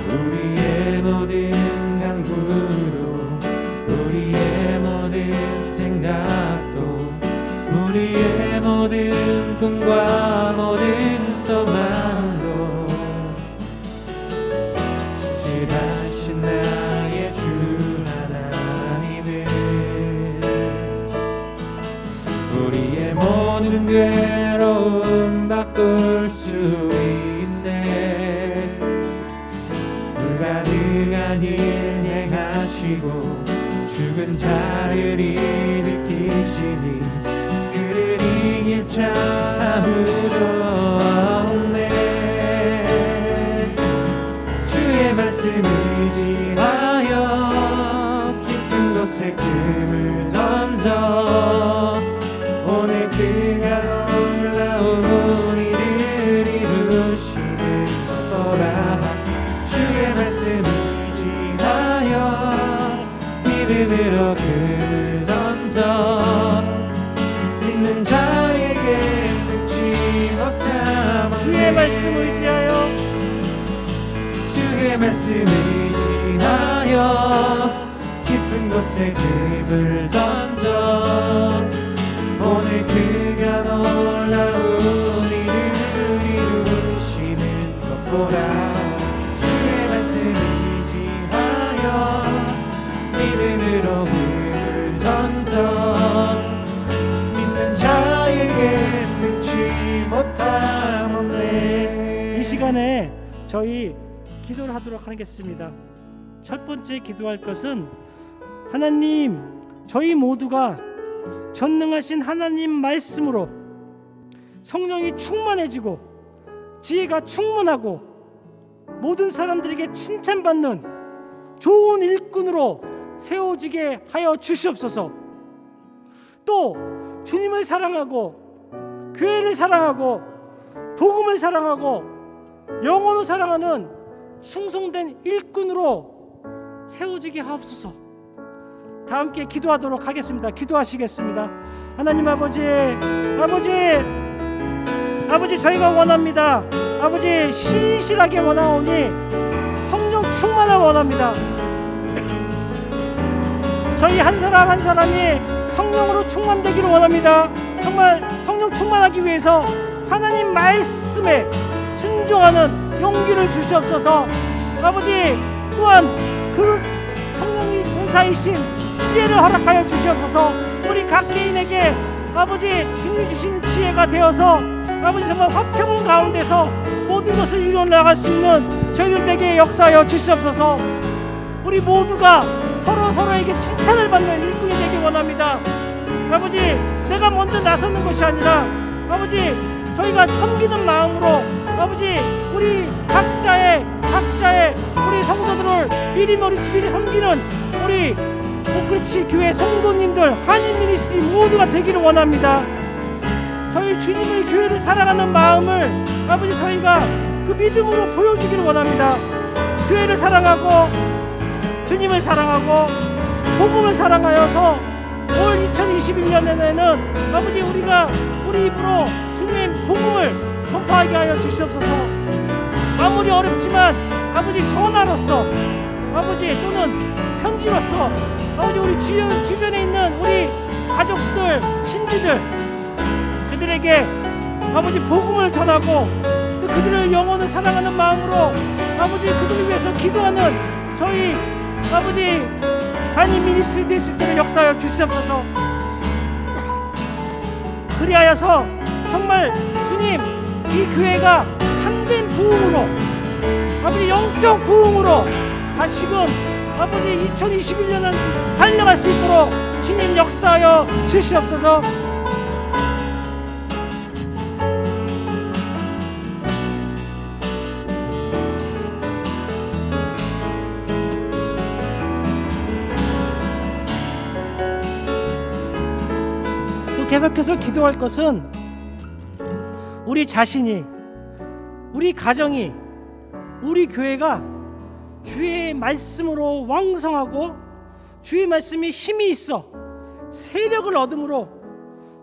우리의 모든 간구도 우리의 모든 생각도 우리의 모든 꿈과 모든 소망도 진실하신 나의 주 하나님은 우리의 모든 괴로움 바꿀 수 있네. 불가능한 일 행하시고 죽은 자를 일으키시니 그를 이길 자 아무도 없네. 주의 말씀 의지하여 깊은 곳에 금을 던져 오늘 그가 놀라운 일을 이루시는 것 보라. 주의 말씀 의지하여 믿음으로 금을 던져 믿는 자에게 능치 못함 없네. 주의 말씀 의지하여 주의 말씀 의지하여 깊은 곳에 금을 던져 오늘 그가 놀라운 일을 이루시는 것 보라. 주의 말씀 의지하여 믿음으로 금을 던져 믿는 자에게 능치 못함 없네. 이 시간에 저희 기도를 하도록 하겠습니다. 첫 번째 기도할 것은 하나님, 저희 모두가 전능하신 하나님 말씀으로 성령이 충만해지고 지혜가 충만하고 모든 사람들에게 칭찬받는 좋은 일꾼으로 세워지게 하여 주시옵소서. 또 주님을 사랑하고 교회를 사랑하고 복음을 사랑하고 영혼을 사랑하는 충성된 일꾼으로 세워지게 하옵소서. 다 함께 기도하도록 하겠습니다. 기도하시겠습니다. 하나님 아버지, 저희가 원합니다. 아버지, 신실하게 원하오니 성령 충만을 원합니다. 저희 한 사람 한 사람이 성령으로 충만되기를 원합니다. 정말 성령 충만하기 위해서 하나님 말씀에 순종하는 용기를 주시옵소서. 아버지, 또한 그 성령이 은사이신 지혜를 허락하여 주시옵소서. 우리 각 개인에게 아버지 주님 주신 지혜가 되어서 아버지 정말 화평 가운데서 모든 것을 이루어 나갈 수 있는 저희들에게 역사하여 주시옵소서. 우리 모두가 서로에게 칭찬을 받는 일꾼이 되기 원합니다. 아버지, 내가 먼저 나서는 것이 아니라 아버지 저희가 섬기는 마음으로 아버지 우리 각자의 우리 성도들을 미리 섬기는 우리 오크리치 교회 성도님들, 한인 미니스트리 모두가 되기를 원합니다. 저희 주님을, 교회를 사랑하는 마음을 아버지 저희가 그 믿음으로 보여주기를 원합니다. 교회를 사랑하고 주님을 사랑하고 복음을 사랑하여서 올 2021년에는 아버지 우리가 우리 입으로 주님의 복음을 전파하게 하여 주시옵소서. 아무리 어렵지만 아버지 전화로서 아버지 또는 편지로서 아버지 우리 주변에 있는 우리 가족들, 친지들 그들에게 아버지 복음을 전하고 또 그들의 영혼을 사랑하는 마음으로 아버지 그들을 위해서 기도하는 저희 아버지 한인 미니스트리 될 수 있도록 역사하여 주시옵소서. 그리하여서 정말 주님 이 교회가 참된 부흥으로 아버지 영적 부흥으로 다시금 아버지 2021년을 달려갈 수 있도록 주님 역사하여 주시옵소서. 또 계속해서 기도할 것은 우리 자신이, 우리 가정이, 우리 교회가 주의 말씀으로 왕성하고 주의 말씀이 힘이 있어 세력을 얻음으로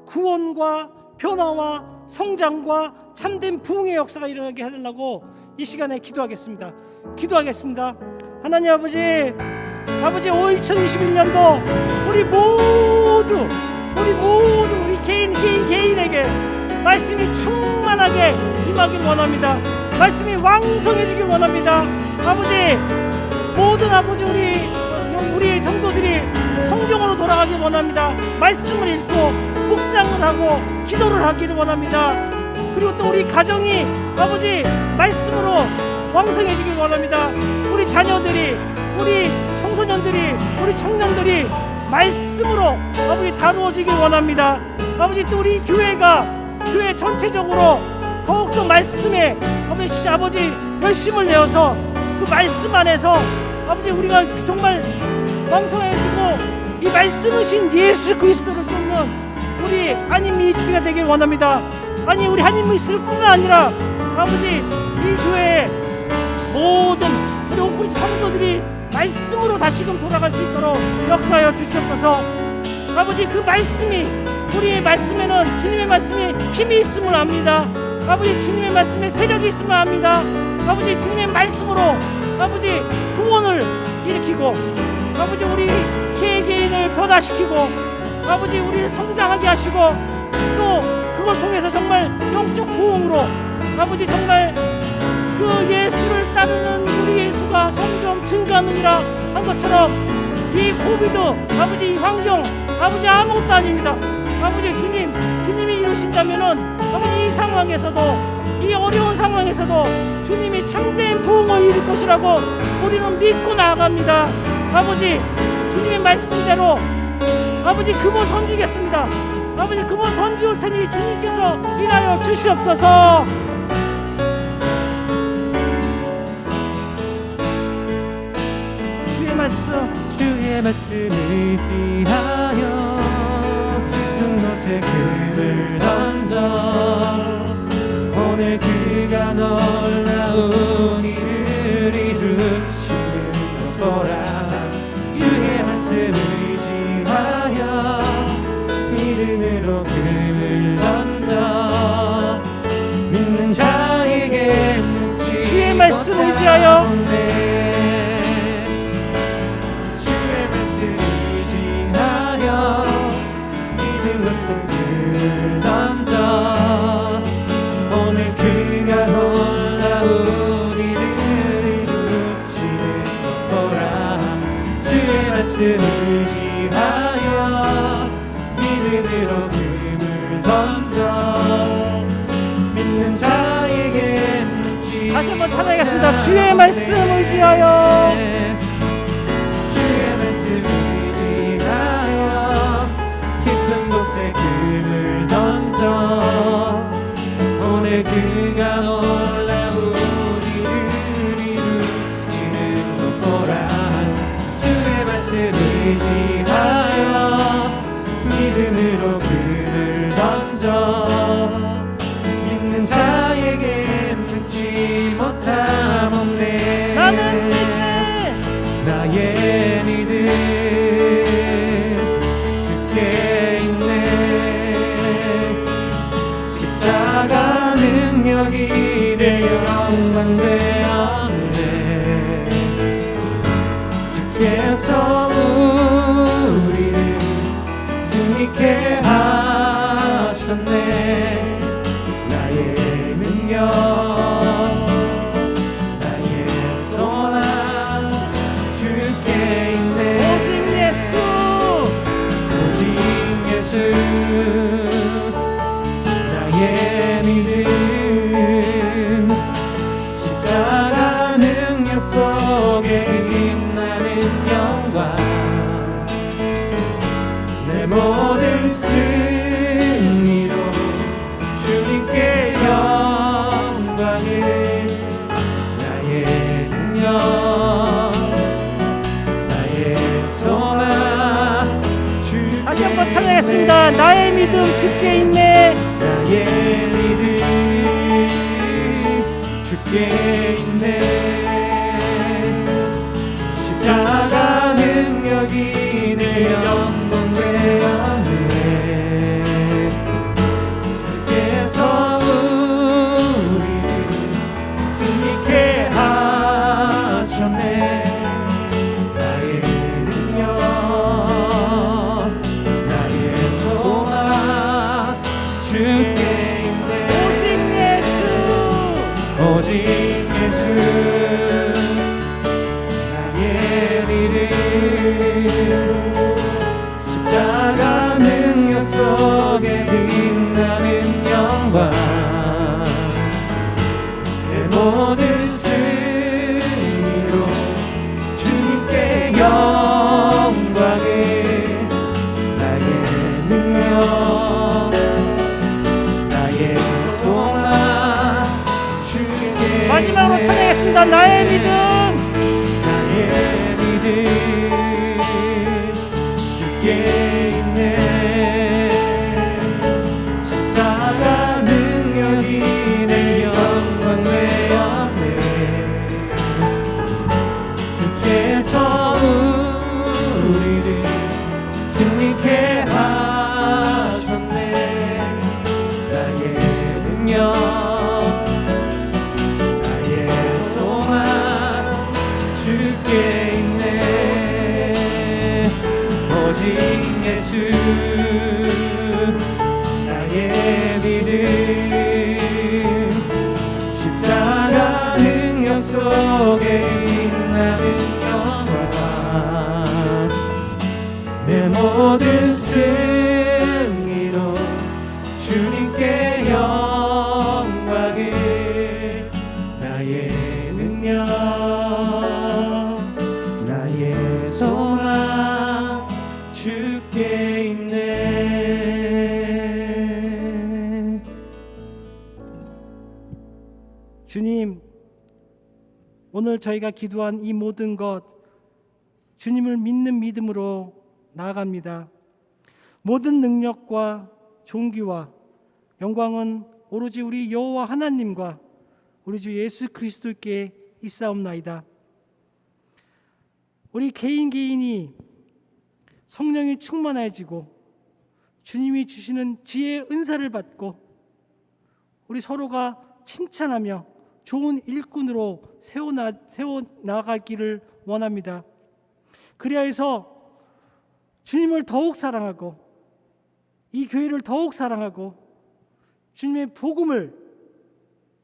구원과 변화와 성장과 참된 부흥의 역사가 일어나게 해달라고 이 시간에 기도하겠습니다. 하나님 아버지 2021년도 우리 모두 우리 개인에게 말씀이 충만하게 임하길 원합니다. 말씀이 왕성해지길 원합니다. 아버지 모든 우리 성도들이 성경으로 돌아가길 원합니다. 말씀을 읽고 묵상을 하고 기도를 하기를 원합니다. 그리고 또 우리 가정이 아버지 말씀으로 왕성해지길 원합니다. 우리 자녀들이, 우리 청소년들이, 우리 청년들이 말씀으로 아버지 다루어지길 원합니다. 아버지 또 우리 교회 전체적으로 더욱더 말씀에 아버지 열심을 내어서 그 말씀 안에서 아버지 우리가 정말 왕성해지고 이 말씀이신 예수 그리스도를 쫓는 우리 한인 미니스트리가 되길 원합니다. 아니 우리 한인 미니스트리뿐만 아니라 아버지 이 교회의 모든 우리 성도들이 말씀으로 다시금 돌아갈 수 있도록 역사하여 주시옵소서. 아버지 그 말씀이 우리의 말씀에는 주님의 말씀에 힘이 있음을 압니다. 아버지 주님의 말씀에 세력이 있음을 압니다. 아버지 주님의 말씀으로 아버지 구원을 일으키고 아버지 우리 개개인을 변화시키고 아버지 우리를 성장하게 하시고 또 그걸 통해서 정말 영적 부흥으로 아버지 정말 그 예수를 따르는 우리 예수가 점점 증가하느니라 한 것처럼 이 코비드 아버지 이 환경 아버지 아무것도 아닙니다. 아버지 주님이 이루신다면은 아버지 이 상황에서도 이 어려운 상황에서도 주님이 참된 부흥을 이룰 것이라고 우리는 믿고 나아갑니다. 아버지 주님의 말씀대로 아버지 금을 던지겠습니다. 아버지 금을 던지올 테니 주님께서 일하여 주시옵소서. 주의 말씀 의지하여 깊은 곳에 금을 던져 오늘 그가 놀라운 일을 이루시는 것 보라. 주의 말씀 의지하여 믿음으로 금을 던져 믿는 자에게 주의 말씀 의지하여 금을 던져 오늘 그가 놀라운 일을 이루시는 것 보라. 주의 말씀 의지하여 믿음으로 금을 던져 믿는 자에게 묻지 다시 한번 찬양하겠습니다. 주의 말씀 의지하여 주의 말씀 의지하여 깊은 곳에 금을 던져 오늘 그가 놀라운 일을 이루시는 것 보라. 주의 말씀 의지하여 믿음으로 금을 던져 믿는 자에게 능치 못함 없네. 나는 믿네. 나의 믿음 십자가 능력이 되어 영광되었네. 주께서 우리를 승리케 하셨네. 나의 능력 나의 소망 주께 있네. 오직 예수 나의 믿음 십자가 능력 속에 빛나는 영광 내 모든 승리로 주님께 영광을 나의 능력 나의 소망 주께 다시 한번 찬양하겠습니다. 나의 믿음 주께 있네. 나의 믿음 주께 있네. 십자가 능력이 내 영광되었네. 주께 있네 오직 예수 오직 예수 나의 믿음 십자가 능력 속에 빛나는 영광 내 모든 승리로 주님께 영광을 나의 능력 나의 소망 주님께 마지막으로 찬양하겠습니다. 나의 믿음 나의 믿음 주께 있네 십자가 능력이 내 영광 되었네 주께서 우리를 승리케 하셨네 나의 능력 나의 소망 주께 있네 오직 예수 나의 믿음 십자가 능력 속에 빛나는 영광 내 모든 승리로 주님께 영광을 나의 능력 나의 소망 주께 있네 주님, 오늘 저희가 기도한 이 모든 것 주님을 믿는 믿음으로 나아갑니다. 모든 능력과 존귀와 영광은 오로지 우리 여호와 하나님과 우리 주 예수 그리스도께 있사옵나이다. 우리 개인이 성령이 충만해지고 주님이 주시는 지혜의 은사를 받고 우리 서로가 칭찬하며 좋은 일꾼으로 세워나가기를 원합니다. 그리하여서 주님을 더욱 사랑하고 이 교회를 더욱 사랑하고 주님의 복음을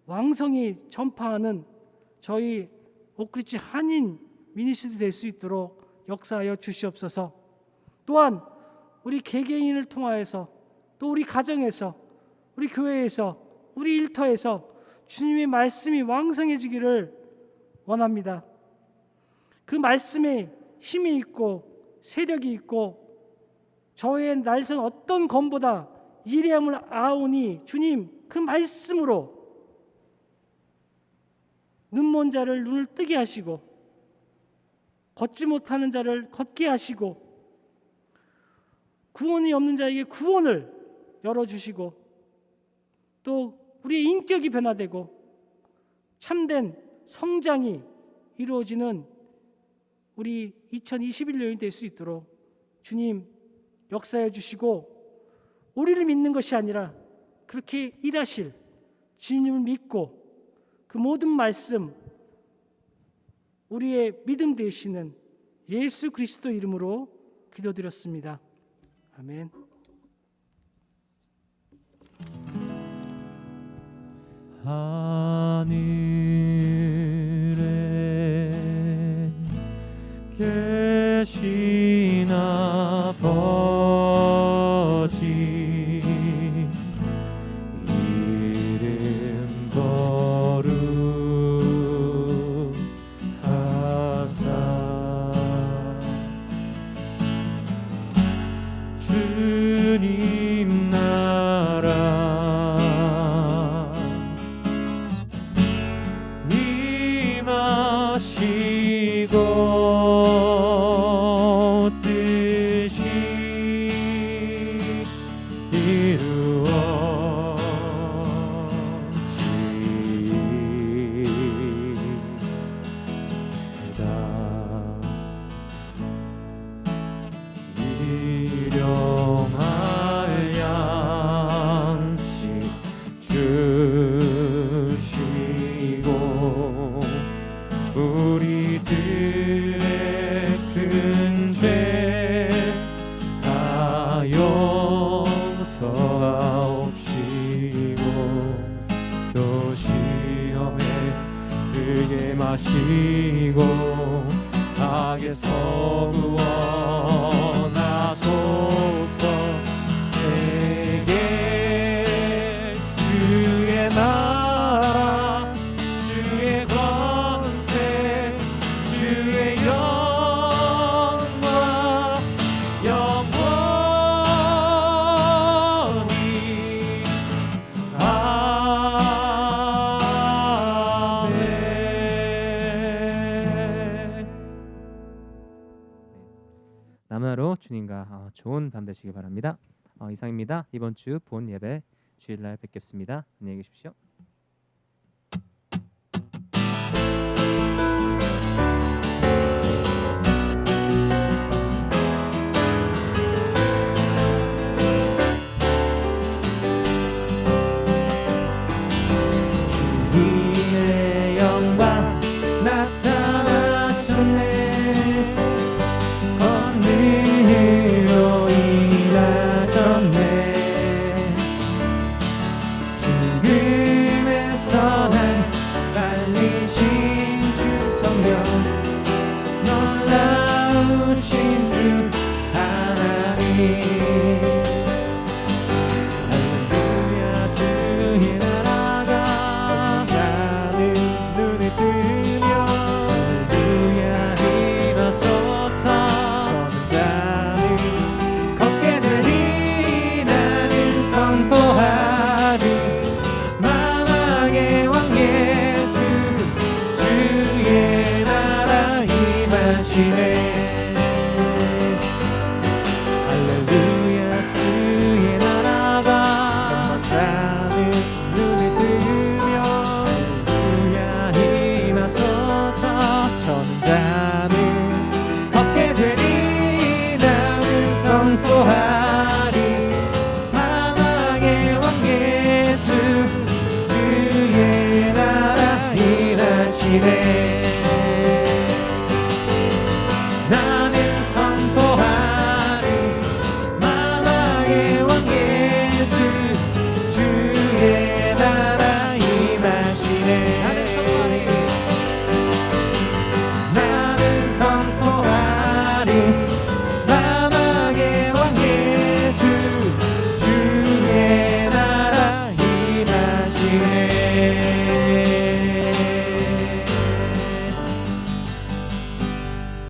왕성히 전파하는 저희 오크리치 한인 미니스트리 될 수 있도록 역사하여 주시옵소서. 또한 우리 개개인을 통하여서 또 우리 가정에서 우리 교회에서 우리 일터에서 주님의 말씀이 왕성해지기를 원합니다. 그 말씀에 힘이 있고 세력이 있고 저의 날선 어떤 검보다 예리함을 아오니 주님 그 말씀으로 눈먼 자를 눈을 뜨게 하시고 걷지 못하는 자를 걷게 하시고 구원이 없는 자에게 구원을 열어주시고 또 우리의 인격이 변화되고 참된 성장이 이루어지는 우리 2021년이 될 수 있도록 주님 역사해 주시고 우리를 믿는 것이 아니라 그렇게 일하실 주님을 믿고 그 모든 말씀 우리의 믿음 되시는 예수 그리스도 이름으로 기도드렸습니다. 아멘. 하늘에 계신 아버지 이름 거룩하사 주님 나라 즐게 마시고 악에서 구원하소서. 내게 주의 나라 주의 권세 주의 영광 영원히 아멘. 남은 하루 주님과 좋은 밤 되시기 바랍니다. 이상입니다. 이번 주 본 예배 주일날 뵙겠습니다. 안녕히 계십시오.